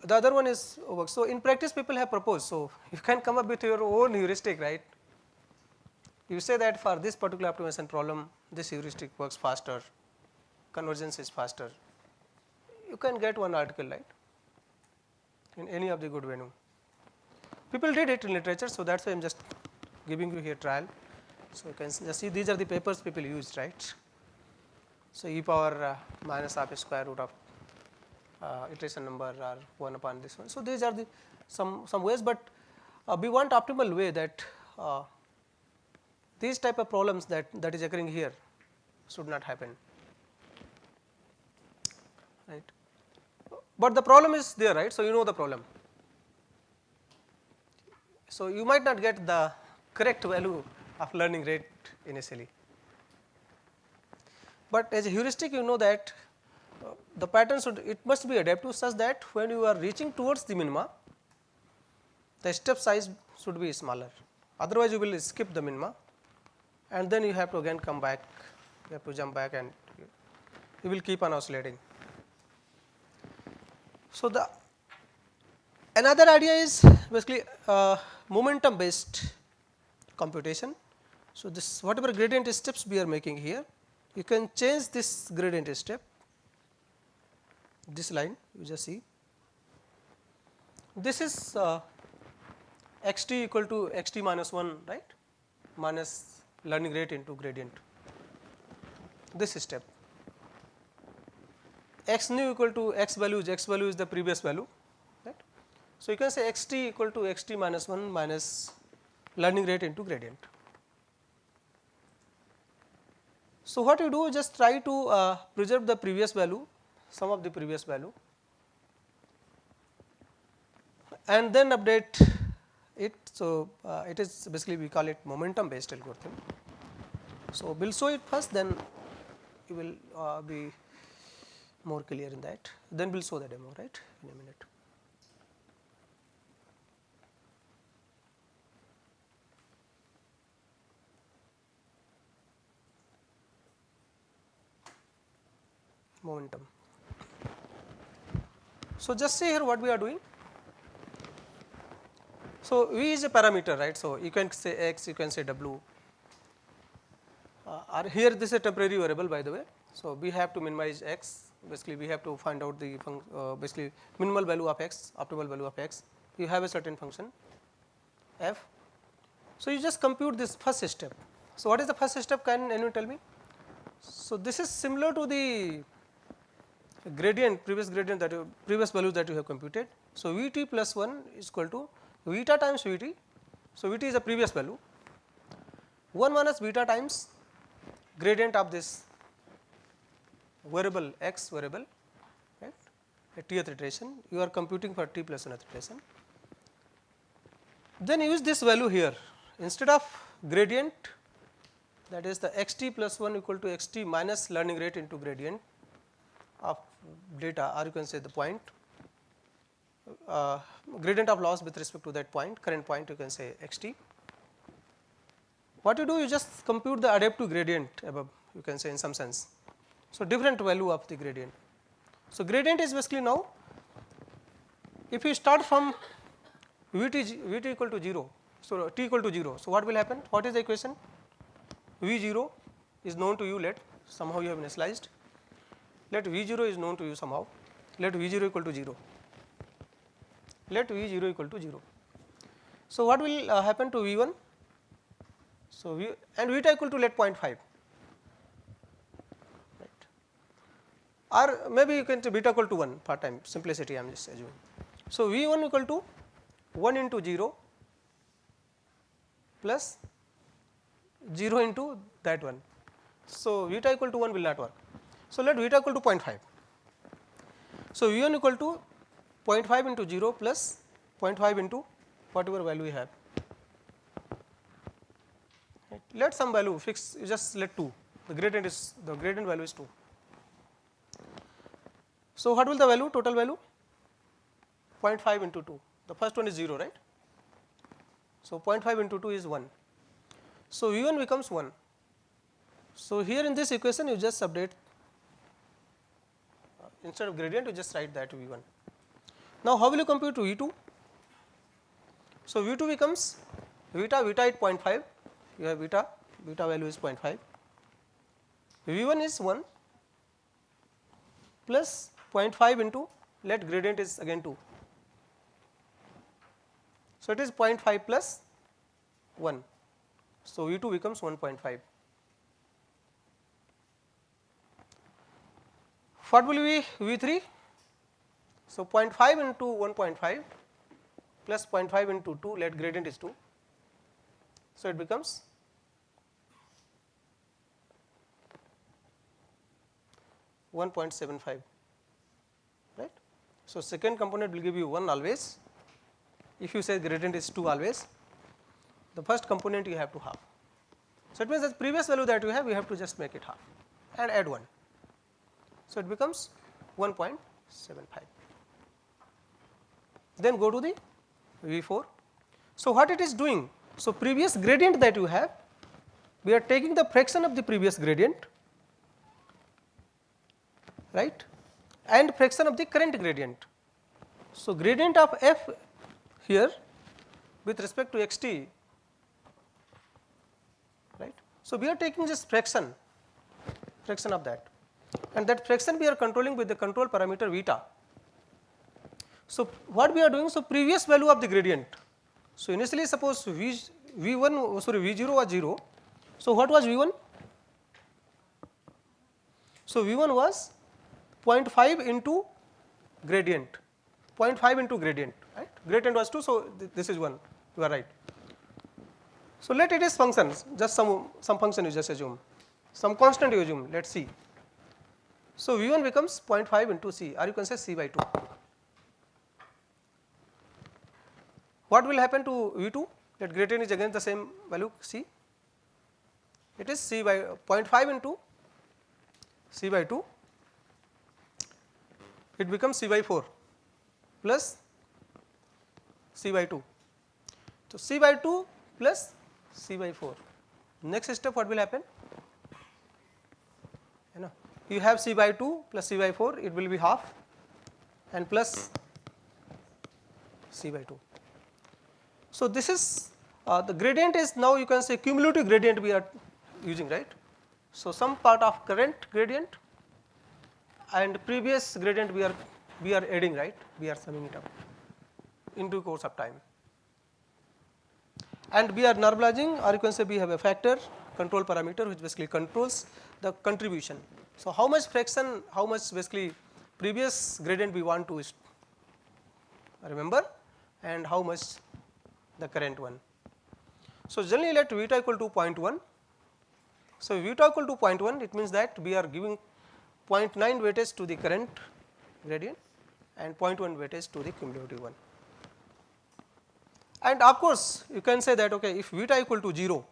The other one is work. So, in practice people have proposed. So, you can come up with your own heuristic, right. You say that for this particular optimization problem, this heuristic works faster, convergence is faster. You can get one article, right, in any of the good venue. People did it in literature, so that is why I am just giving you here trial. So, you can just see these are the papers people used, right. So, e power minus half square root of iteration number or 1 upon this one. So, these are the some ways, but we want optimal way that these type of problems that is occurring here should not happen, right. But the problem is there, right. So, you know the problem. So, you might not get the correct value of learning rate initially, but as a heuristic you know that the pattern it must be adaptive such that when you are reaching towards the minima, the step size should be smaller, otherwise you will skip the minima and then you have to again come back, you have to jump back and you will keep on oscillating. So, the another idea is basically momentum based computation. So, this whatever gradient steps we are making here, you can change this gradient step, this line you just see, this is x t equal to x t minus 1, right, minus learning rate into gradient, this step. X nu equal to x value is the previous value, right. So, you can say x t equal to x t minus 1 minus learning rate into gradient. So, what you do just try to preserve the previous value, some of the previous value, and then update it. So, it is basically we call it momentum based algorithm. So, we will show it first, then you will be more clear in that, then we will show the demo, right, in a minute. Momentum. So, just see here what we are doing. So, V is a parameter, right. So, you can say x, you can say w, or here this is a temporary variable by the way. So, we have to minimize x, basically we have to find out the basically minimal value of x, optimal value of x. You have a certain function f. So, you just compute this first step. So, what is the first step, can anyone tell me? So, this is similar to the gradient, previous gradient that you, previous value that you have computed. So, V t plus 1 is equal to beta times V t. So, V t is the previous value, 1 minus beta times gradient of this variable x variable, right, at tth iteration, you are computing for t plus 1th iteration. Then use this value here, instead of gradient, that is the x t plus 1 equal to x t minus learning rate into gradient of data, or you can say the point, gradient of loss with respect to that point, current point you can say x t. What you do, you just compute the adaptive gradient above, you can say in some sense. So, different value of the gradient. So, gradient is basically now, if you start from V t equal to 0, so t equal to 0, so what will happen? What is the equation? V 0 is known to you, let somehow you have initialized, let V 0 is known to you somehow, let V 0 equal to 0, let V 0 equal to 0. So, what will happen to V 1? So, V and beta equal to let 0.5, right, or maybe you can say beta equal to 1 for time simplicity I am just assuming. So, V 1 equal to 1 into 0 plus 0 into that one. So, beta equal to 1 will not work. So, let beta equal to 0.5. So, V1 equal to 0.5 into 0 plus 0.5 into whatever value we have. Right. Let some value fix, you just let 2, the gradient value is 2. So, what will the value, total value? 0.5 into 2, the first one is 0, right. So, 0.5 into 2 is 1. So, V1 becomes 1. So, here in this equation you just update, instead of gradient you just write that V1. Now, how will you compute V2? So, V2 becomes beta at 0.5, you have beta value is 0.5, V1 is 1 plus 0.5 into, let gradient is again 2. So, it is 0.5 plus 1. So, V2 becomes 1.5. What will be V3? So, 0.5 into 1.5 plus 0.5 into 2, let gradient is 2. So, it becomes 1.75, right. So, second component will give you 1 always, if you say gradient is 2 always, the first component you have to half. So, it means the previous value that you have to just make it half and add 1. So, it becomes 1.75. Then go to the V4. So, what it is doing? So, previous gradient that you have, we are taking the fraction of the previous gradient, right, and fraction of the current gradient. So, gradient of f here with respect to xt, right. So, we are taking just fraction of that, and that fraction we are controlling with the control parameter beta. So, what we are doing? So, previous value of the gradient. So, initially suppose V0 was 0. So, what was V1? So, V1 was 0.5 into gradient, 0.5 into gradient, right. Gradient was 2, so this is 1, you are right. So, let it is functions, just some function you just assume, some constant you assume, let us see. So, V1 becomes 0.5 into C, or you can say C by 2. What will happen to V2? That gradient is again the same value C, it is C by 0.5 into C by 2, it becomes C by 4 plus C by 2. So, C by 2 plus C by 4. Next step what will happen? You have C by 2 plus C by 4, it will be half and plus C by 2. So, this is the gradient is now you can say cumulative gradient we are using, right. So, some part of current gradient and previous gradient we are adding, right, we are summing it up in due course of time, and we are normalizing, or you can say we have a factor control parameter which basically controls the contribution. So, how much fraction, how much basically previous gradient we want to remember and how much the current one. So, generally let beta equal to 0.1. So, beta equal to 0.1, it means that we are giving 0.9 weightage to the current gradient and 0.1 weightage to the cumulative one. And of course, you can say that okay, if beta equal to 0,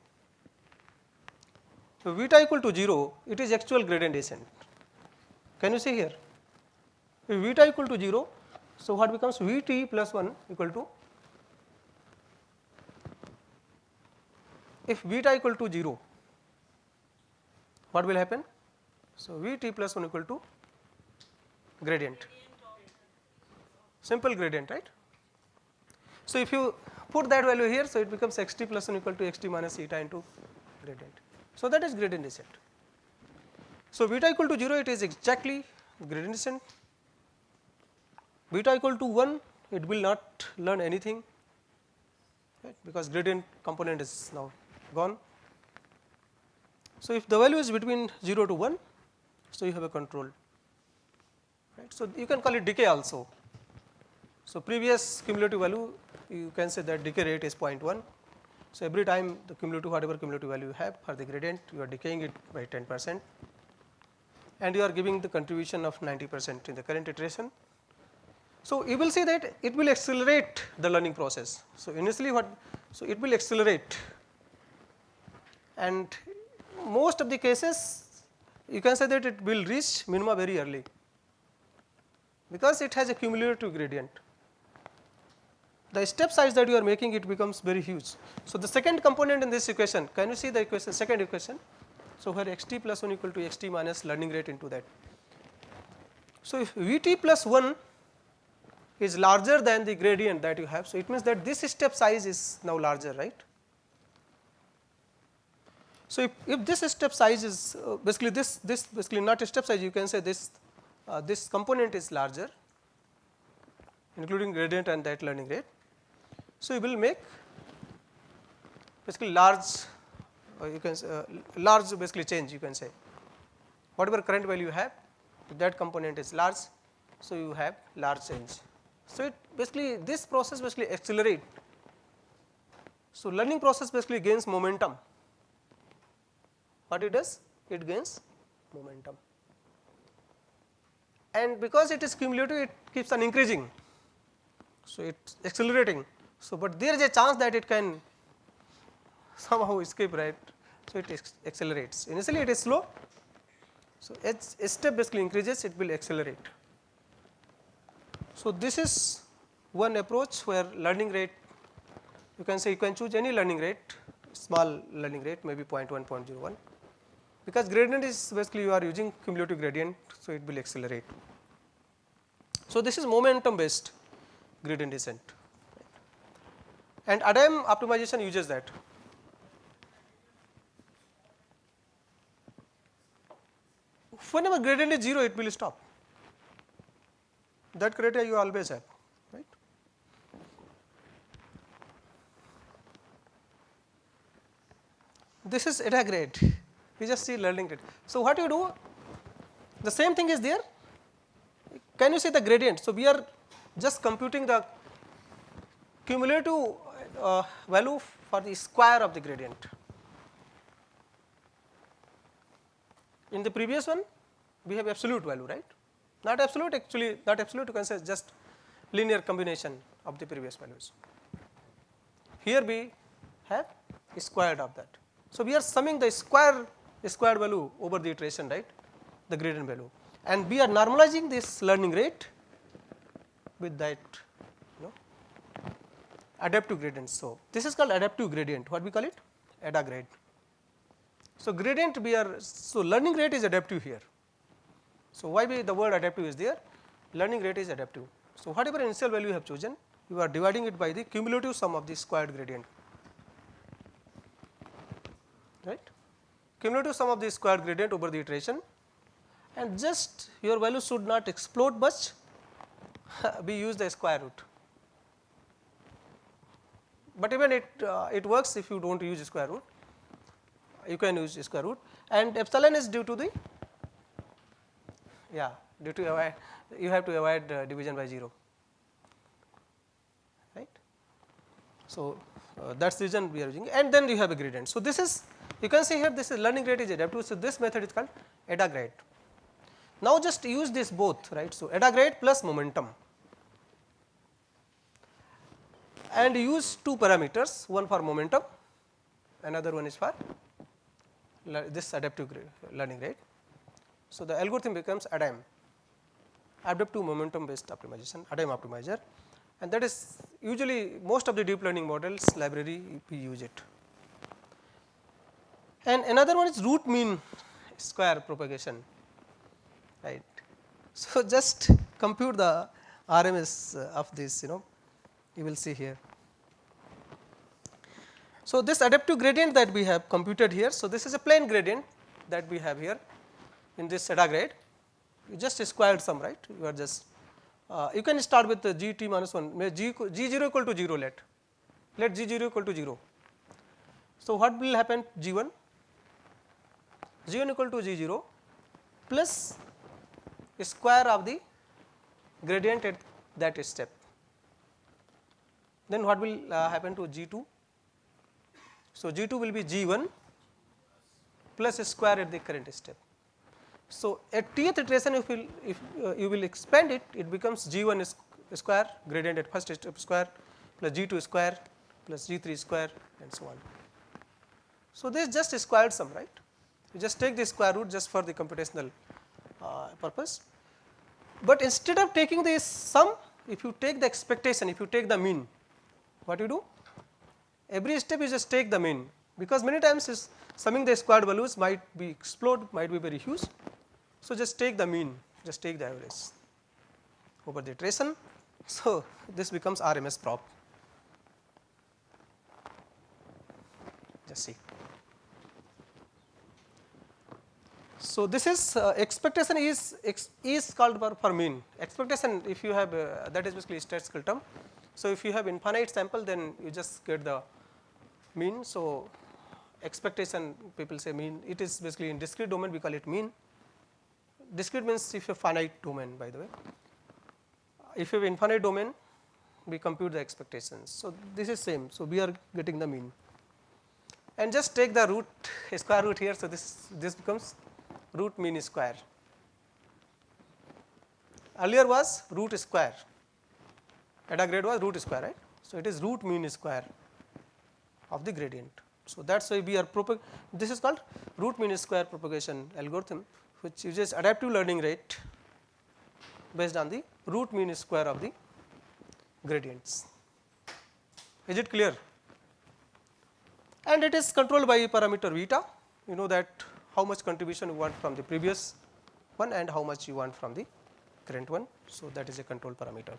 so beta equal to 0, it is actual gradient descent. Can you see here? If beta equal to 0, so what becomes Vt plus 1 equal to, if beta equal to 0, what will happen? So, Vt plus 1 equal to gradient, simple gradient, right. So, if you put that value here, so it becomes xt plus 1 equal to xt minus eta into gradient. So, that is gradient descent. So, beta equal to 0, it is exactly gradient descent. Beta equal to 1, it will not learn anything, right, because gradient component is now gone. So, if the value is between 0 to 1, so you have a control, right. So, you can call it decay also. So, previous cumulative value you can say that decay rate is 0.1, So, every time the cumulative whatever cumulative value you have for the gradient, you are decaying it by 10% and you are giving the contribution of 90% in the current iteration. So, you will see that it will accelerate the learning process. So, initially what, so it will accelerate, and most of the cases you can say that it will reach minima very early, because it has a cumulative gradient. The step size that you are making, it becomes very huge. So, the second component in this equation, can you see the equation, second equation? So, where x t plus 1 equal to x t minus learning rate into that. So, if V t plus 1 is larger than the gradient that you have, so it means that this step size is now larger, right. So, if this step size is basically this basically not a step size, you can say this this component is larger, including gradient and that learning rate. So, you will make basically large, you can say large basically change, you can say whatever current value you have, if that component is large, so you have large change. So, it basically this process basically accelerate. So, learning process basically gains momentum. What it does? It gains momentum, and because it is cumulative, it keeps on increasing. So, it is accelerating. So, but there is a chance that it can somehow escape, right. So, it accelerates. Initially it is slow. So, as step basically increases, it will accelerate. So, this is one approach where learning rate, you can say you can choose any learning rate, small learning rate, maybe 0.1, 0.01, because gradient is basically you are using cumulative gradient, so it will accelerate. So, this is momentum based gradient descent, and ADAM optimization uses that. Whenever gradient is 0, it will stop. That criteria you always have, right. This is eta grade, we just see learning rate. So, what you do, the same thing is there. Can you see the gradient? So, we are just computing the cumulative value for the square of the gradient. In the previous one, we have absolute value, right. Not absolute, actually not absolute, you can say just linear combination of the previous values. Here we have squared of that. So, we are summing the squared value over the iteration, right, the gradient value, and we are normalizing this learning rate with that, you know, adaptive gradient. So, this is called adaptive gradient. What we call it? ADA grade. So, gradient we are, so learning rate is adaptive here. So, why the word adaptive is there? Learning rate is adaptive. So, whatever initial value you have chosen, you are dividing it by the cumulative sum of the squared gradient, right. Cumulative sum of the squared gradient over the iteration, and just your value should not explode much, we use the square root. But even it works if you do not use square root, you can use square root, and epsilon is due to the, due to avoid, you have to avoid division by 0, right. So, that is the reason we are using, and then you have a gradient. So, this is, you can see here, this is learning rate is adaptive. So, this method is called ADA grade. Now, just use this both, right. So, ADA grade plus momentum, and use two parameters, one for momentum, another one is for this adaptive learning rate. So, the algorithm becomes ADAM, adaptive momentum based optimization, ADAM optimizer, and that is usually most of the deep learning models library we use it. And another one is root mean square propagation, right. So, just compute the RMS of this, you will see here. So, this adaptive gradient that we have computed here, so this is a plain gradient that we have here in this ADA grade, you just squared sum, right. You are just, you can start with the g t minus 1, g0 equal to 0, let g0 equal to 0. So, what will happen? G1 equal to g0 plus square of the gradient at that step. Then what will happen to g2? So, G2 will be G1 plus square at the current step. So, at tth iteration if you will expand it, it becomes G1 square gradient at first step square plus G2 square plus G3 square and so on. So, this is just a squared sum, right. You just take the square root just for the computational purpose. But instead of taking this sum, if you take the expectation, if you take the mean, what you do? Every step you just take the mean, because many times summing the squared values might be explode, might be very huge. So, just take the mean, just take the average over the iteration. So, this becomes RMS prop. Just see. So, this is expectation is called for mean. Expectation, if you have that is basically statistical term. So, if you have infinite sample, then you just get the mean. So, expectation people say mean, it is basically in discrete domain we call it mean. Discrete means if you have finite domain, by the way. If you have infinite domain, we compute the expectations. So, this is same. So, we are getting the mean and just take the root square root here. So, this becomes root mean square. Earlier was root square, eta grade was root square, right. So, it is root mean square of the gradient. So, that is why we are this is called root mean square propagation algorithm, which uses adaptive learning rate based on the root mean square of the gradients. Is it clear? And it is controlled by parameter beta. You know that how much contribution you want from the previous one and how much you want from the current one. So, that is a control parameter.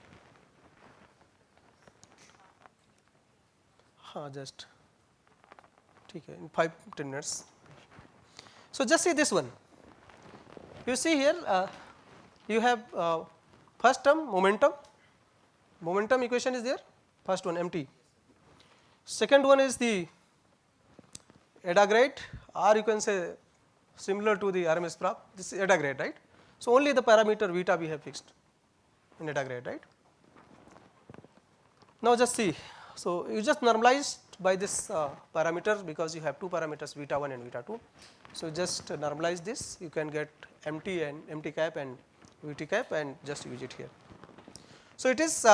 Just in 5-10 minutes. So, just see this one. You see here you have first term momentum equation is there, first one empty. Second one is the eta grade, or you can say similar to the RMS prop, this is eta grade, right. So, only the parameter beta we have fixed in eta grade, right. Now, just see. So, you just normalized by this parameter, because you have two parameters beta 1 and beta 2. So, just normalize this, you can get empty and empty cap and VT cap and just use it here. So, it is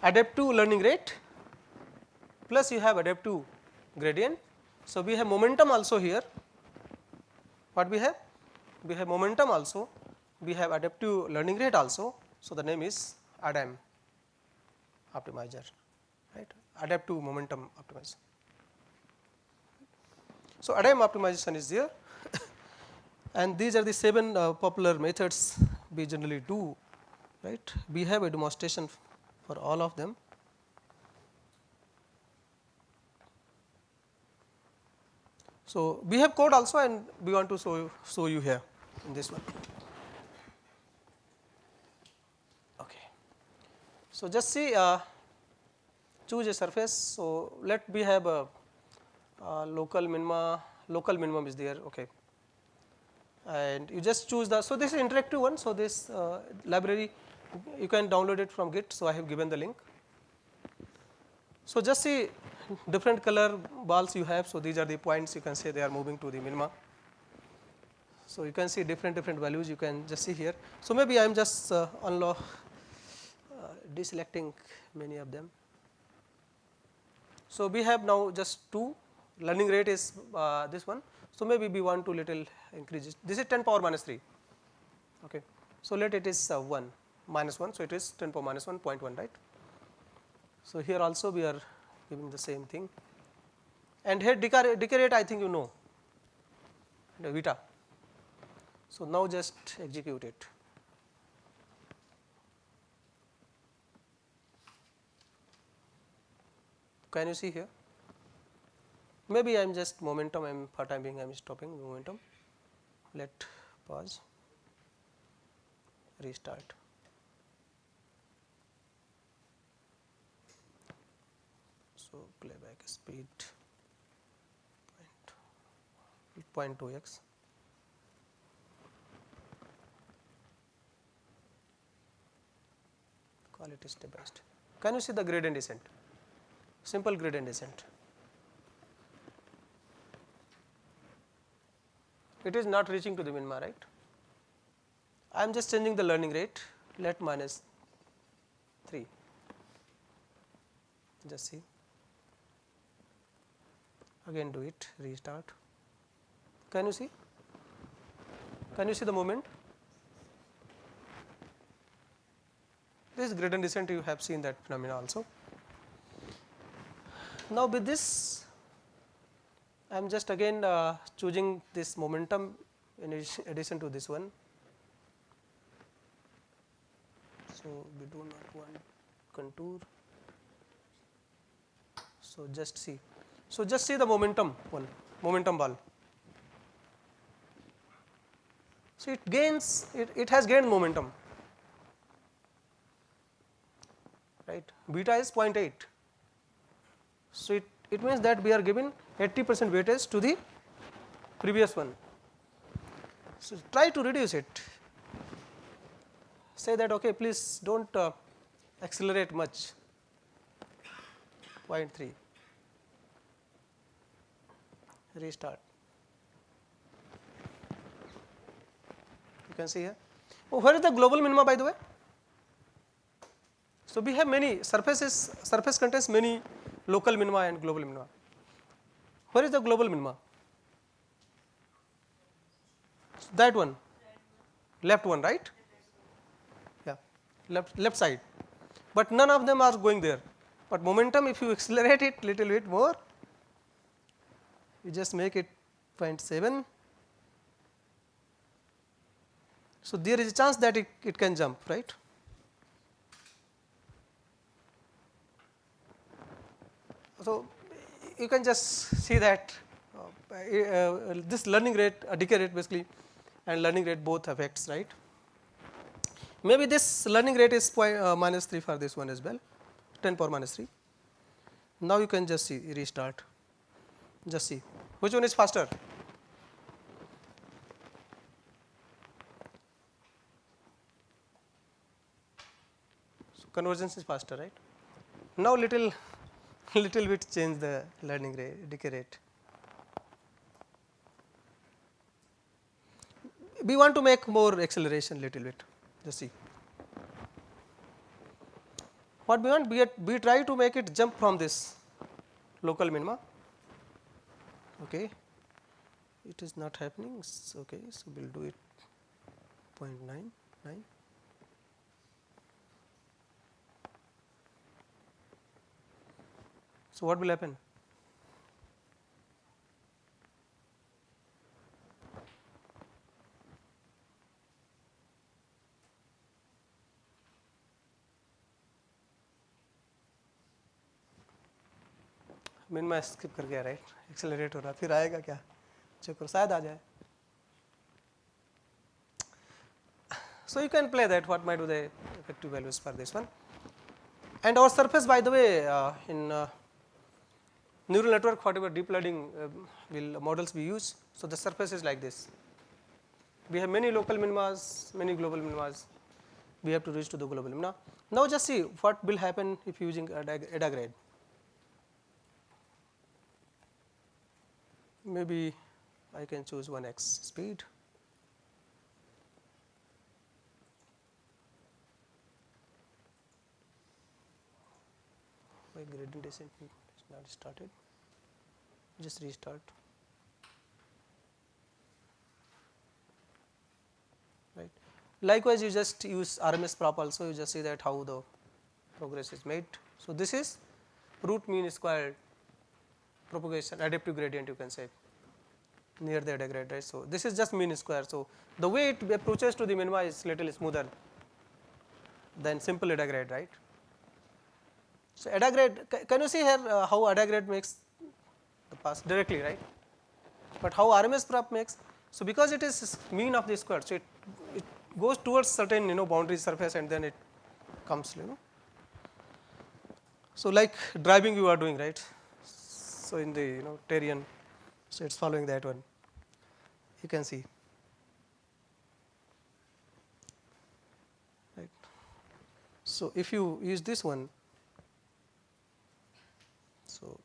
adaptive learning rate plus you have adaptive gradient. So, we have momentum also here. What we have? We have momentum also, we have adaptive learning rate also. So, the name is ADAM optimizer, right, adaptive momentum optimizer. So, ADAM optimization is there and these are the 7 popular methods we generally do, right. We have a demonstration for all of them. So, we have code also and we want to show you here in this one. Okay. So, just see choose a surface. So, let we have a local minimum is there, okay, and you just choose the. So, this is interactive one. So, this library you can download it from Git. So, I have given the link. So, just see different color balls you have. So, these are the points, you can say they are moving to the minima. So, you can see different values, you can just see here. So, maybe I am just deselecting many of them. So, we have now just 2, learning rate is this one. So, maybe we want to little increase it. This is 10 power minus 3, okay. So, let it is 1 minus 1. So, it is 10 power minus 1.1, right. So, here also we are giving the same thing, and here decay rate I think you know, the beta. So, now just execute it. Can you see here? Maybe I am just momentum, I am for time being I am stopping momentum. Let pause, restart. So, playback speed 0.2x. Call it step by step. Can you see the gradient descent? Simple gradient descent. it is not reaching to the minima, right. I am just changing the learning rate, let minus 3, just see, again do it, restart. Can you see? Can you see the movement? This gradient descent, you have seen that phenomena also. Now with this, I am just again choosing this momentum in addition to this one. So we do not want contour. So just see. So just see the momentum one, momentum ball. So it gains, it has gained momentum, right. Beta is 0.8. So it means that we are given 80% weightage to the previous one. So try to reduce it. Say that okay, please don't accelerate much. 0.3. Restart. You can see here. Oh, where is the global minima, by the way? So we have many surfaces. Surface contains many local minima and global minima. Where is the global minima? That one, left one, right? Yeah, left side. But none of them are going there. But momentum, if you accelerate it little bit more, you just make it 0.7. So there is a chance that it can jump, right? So you can just see that this learning rate, decay rate basically, and learning rate both affects, right. Maybe this learning rate is minus 3 for this one as well, 10 power minus 3. Now you can just see, restart, just see which one is faster. So convergence is faster, right. Now little bit change the learning rate, decay rate. We want to make more acceleration little bit, just see. What we want, we try to make it jump from this local minima. Okay, it is not happening. Okay, so we will do it 0.99. So what will happen? Minima skip कर गया, right. Accelerate हो रहा, फिर आएगा क्या, check करो, शायद आ जाए. So you can play that, what might be the effective values for this one. And our surface, by the way, in neural network, whatever deep learning models we use, so the surface is like this. We have many local minimas, many global minimas. We have to reach to the global minima. Now just see what will happen if using ADA grade. Maybe I can choose 1x speed. My gradient descent is not started. Just restart. Right. Likewise, you just use RMS prop also. You just see that how the progress is made. So this is root mean squared propagation, adaptive gradient, you can say, near the ADA grade, right. So this is just mean square. So the way it approaches to the minima is little smoother than simple ADA grade, right. So ADA grade, can you see here how ADA grade makes the pass directly, right. But how RMS prop makes? So because it is mean of the square, so it goes towards certain boundary surface and then it comes, So like driving you are doing, right. So in the Terrian, so it's following that one. You can see, right. So if you use this one, so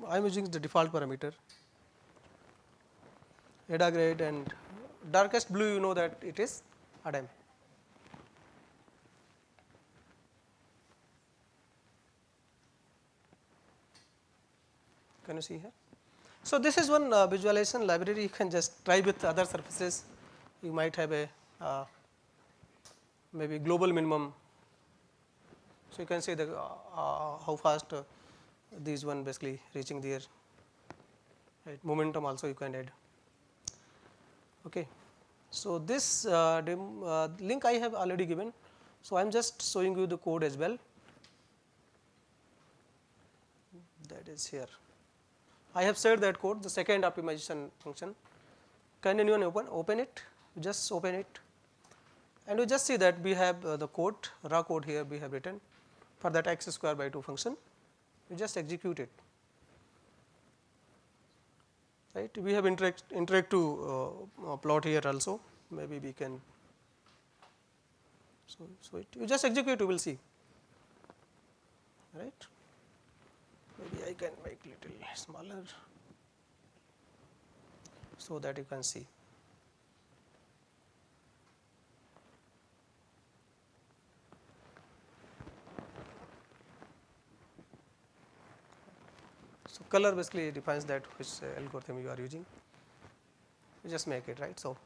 I am using the default parameter ADA grade, and darkest blue you know that it is ADAM. Can you see here? So, this is one visualization library. You can just try with other surfaces. You might have a maybe global minimum. So, you can see the how fast these one basically reaching there. Right. Momentum also you can add. Okay. So, this link I have already given. So, I am just showing you the code as well. That is here. I have said that code, the second optimization function. Can anyone open it? Just open it, and you just see that we have the code, raw code here we have written for that x square by 2 function. You just execute it. Right? We have interactive plot here also. Maybe we can. So you just execute, you will see. Right? Maybe I can make little smaller so that you can see. So, color basically defines that which algorithm you are using. You just make it, right. So,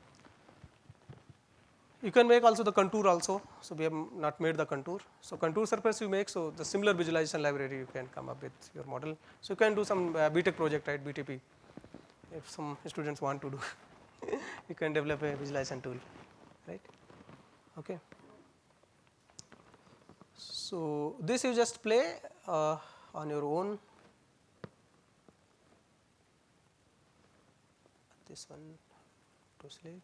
you can make also the contour also. So, we have not made the contour. So, contour surface you make. So, the similar visualization library you can come up with your model. So, you can do some BTech project, right, BTP. If some students want to do, you can develop a visualization tool, right. Okay. So, this you just play on your own. This one to sleep,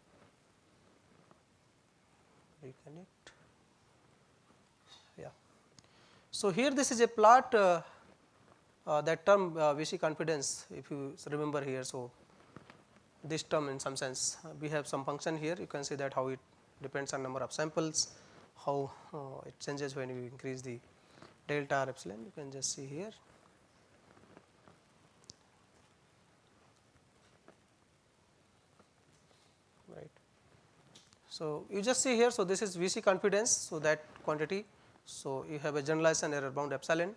reconnect. Yeah. So, here this is a plot that term VC confidence, if you remember here. So, this term in some sense we have some function here, you can see that how it depends on number of samples, how it changes when you increase the delta or epsilon, you can just see here. Right. So, you just see here. So, this is VC confidence. So, that quantity. So, you have a generalized and error bound epsilon,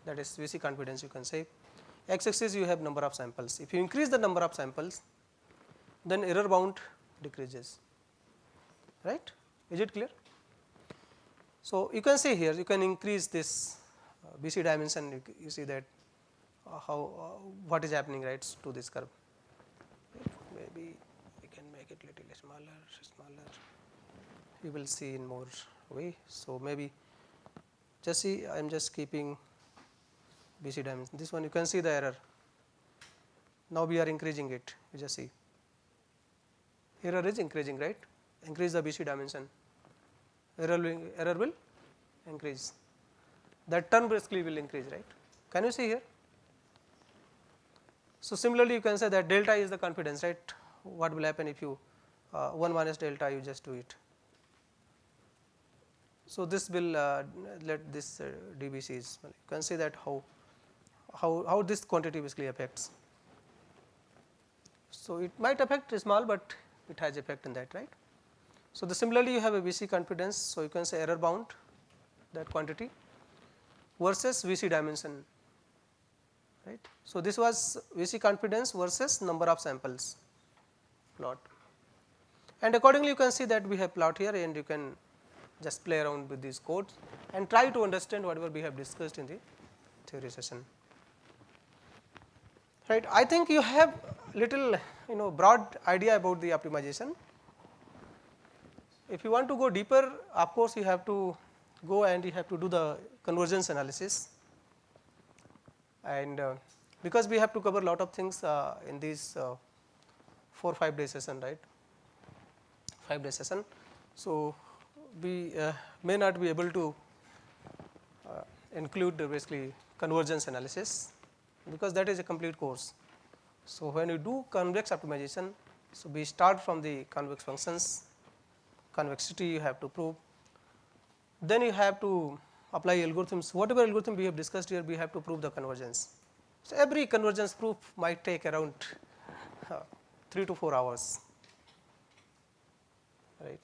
that is VC confidence you can say. X axis you have number of samples. If you increase the number of samples, then error bound decreases, right. Is it clear? So, you can see here, you can increase this VC dimension, you see that how what is happening, right, to this curve. Maybe make it little smaller, you will see in more way. So, maybe just see, I am just keeping BC dimension, this one you can see the error. Now, we are increasing it, you just see error is increasing, right, increase the BC dimension, error will increase, that term basically will increase, right. Can you see here? So, similarly you can say that delta is the confidence, right. What will happen if you 1 minus delta, you just do it. So, this will let this DBC is, you can see that how this quantity basically affects. So, it might affect small, but it has effect in that, right. So, similarly you have a VC confidence. So, you can say error bound, that quantity versus VC dimension, right. So, this was VC confidence versus number of samples plot, and accordingly you can see that we have plot here, and you can just play around with these codes and try to understand whatever we have discussed in the theory session, right. I think you have little broad idea about the optimization. If you want to go deeper, of course, you have to go and you have to do the convergence analysis, and because we have to cover a lot of things in these 4-5 day session, right, 5 day session. So, we may not be able to include basically convergence analysis, because that is a complete course. So, when you do convex optimization, so we start from the convex functions, convexity you have to prove, then you have to apply algorithms, whatever algorithm we have discussed here, we have to prove the convergence. So, every convergence proof might take around 3 to 4 hours, right.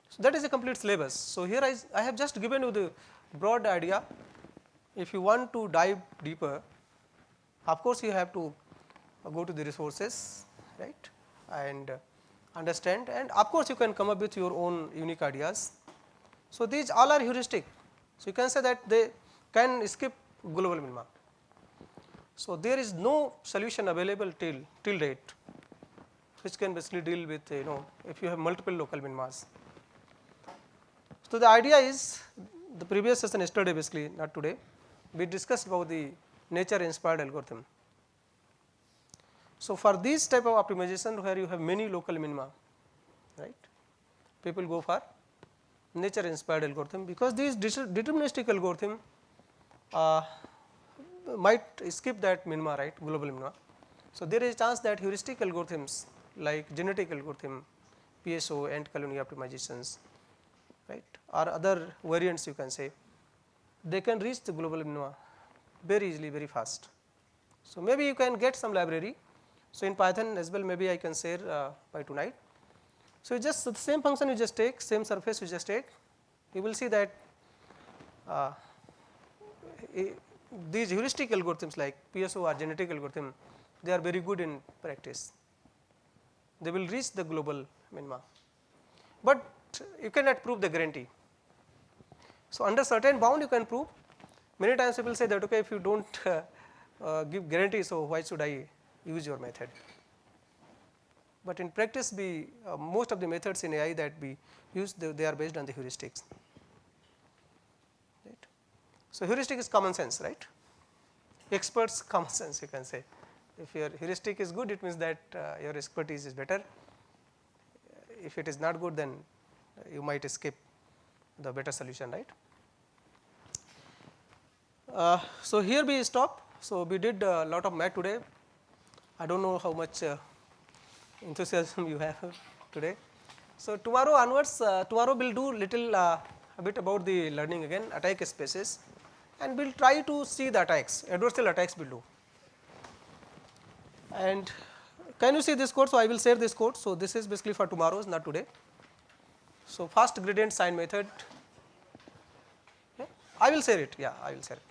So, that is a complete syllabus. So, here I have just given you the broad idea. If you want to dive deeper, of course, you have to go to the resources, right, and understand, and of course, you can come up with your own unique ideas. So, these all are heuristic. So, you can say that they can skip global minima. So, there is no solution available till date which can basically deal with if you have multiple local minimas. So, the idea is the previous session yesterday, basically not today, we discussed about the nature inspired algorithm. So, for this type of optimization where you have many local minima, right, people go for nature inspired algorithm, because these deterministic algorithm might skip that minima, right, global minima. So, there is a chance that heuristic algorithms like genetic algorithm, PSO and colony optimizations, right, or other variants you can say, they can reach the global minima very easily, very fast. So, maybe you can get some library. So, in Python as well, maybe I can share by tonight. So, you just the same function you just take, same surface you just take, you will see that these heuristic algorithms like PSO or genetic algorithm, they are very good in practice. They will reach the global minima, but you cannot prove the guarantee. So, under certain bound you can prove. Many times people say that okay, if you do not give guarantee, so why should I use your method? But in practice, most of the methods in AI that we use, they are based on the heuristics. Right. So, heuristic is common sense, right? Experts common sense, you can say. If your heuristic is good, it means that your expertise is better. If it is not good, then you might skip the better solution, right? So, here we stop. So, we did a lot of math today. I do not know how much enthusiasm you have today. So, tomorrow onwards, tomorrow we will do little a bit about the learning again, attack spaces, and we will try to see the attacks, adversarial attacks we will do. And can you see this code? So, I will share this code. So, this is basically for tomorrow's, not today. So, fast gradient sign method, I will share it, yeah, I will share it.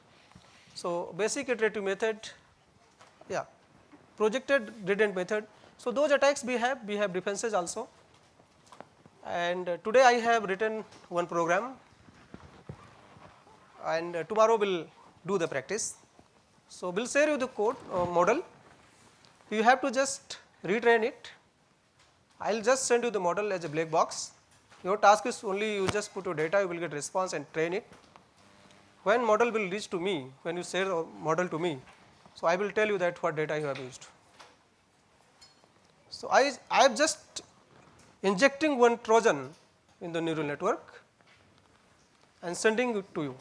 So, basic iterative method, yeah, projected gradient method. So, those attacks we have defenses also, and today I have written one program, and tomorrow we will do the practice. So, we will share you the code model. You have to just retrain it. I will just send you the model as a black box. Your task is only you just put your data, you will get response and train it. When model will reach to me, when you share the model to me, so I will tell you that what data you have used. So, I am just injecting one Trojan in the neural network and sending it to you.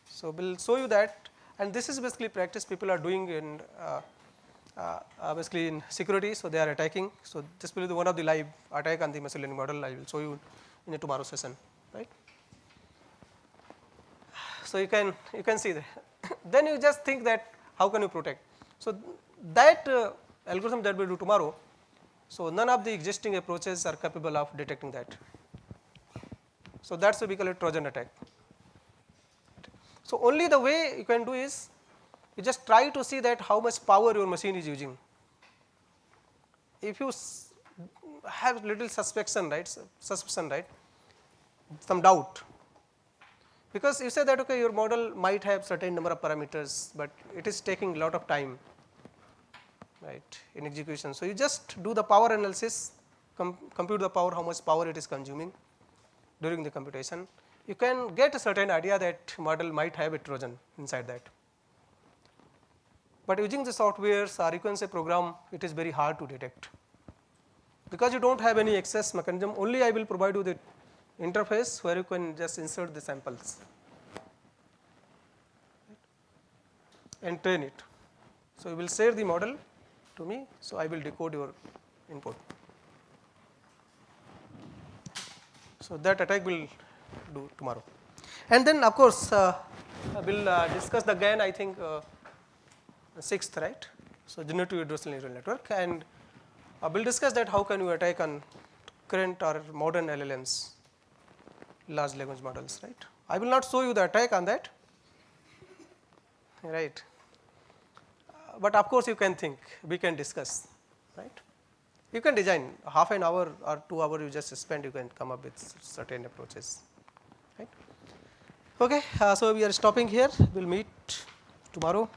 So, we will show you that, and this is basically practice people are doing in basically in security. So, they are attacking. So, this will be one of the live attack on the machine learning model. I will show you in a tomorrow session, right. So, you can see that. Then you just think that how can you protect. So, that algorithm that we will do tomorrow, so none of the existing approaches are capable of detecting that. So, that is why we call it Trojan attack. So, only the way you can do is you just try to see that how much power your machine is using. If you have little suspicion, right, some doubt, because you say that okay, your model might have certain number of parameters, but it is taking a lot of time, right, in execution. So, you just do the power analysis, compute the power, how much power it is consuming during the computation. You can get a certain idea that model might have a Trojan inside that. But using the softwares or you can say program, it is very hard to detect, because you do not have any access mechanism. Only I will provide you the interface where you can just insert the samples and train it. So, you will share the model to me. So, I will decode your input. So, that attack will do tomorrow. And then of course, we will discuss the GIAN, I think 6th, right. So, generative universal neural network, and we will discuss that how can you attack on current or modern LLMs, large language models, right. I will not show you the attack on that, right, but of course, you can think, we can discuss, right. You can design half an hour or 2 hours you just spend, you can come up with certain approaches, right. Okay, so we are stopping here, we will meet tomorrow.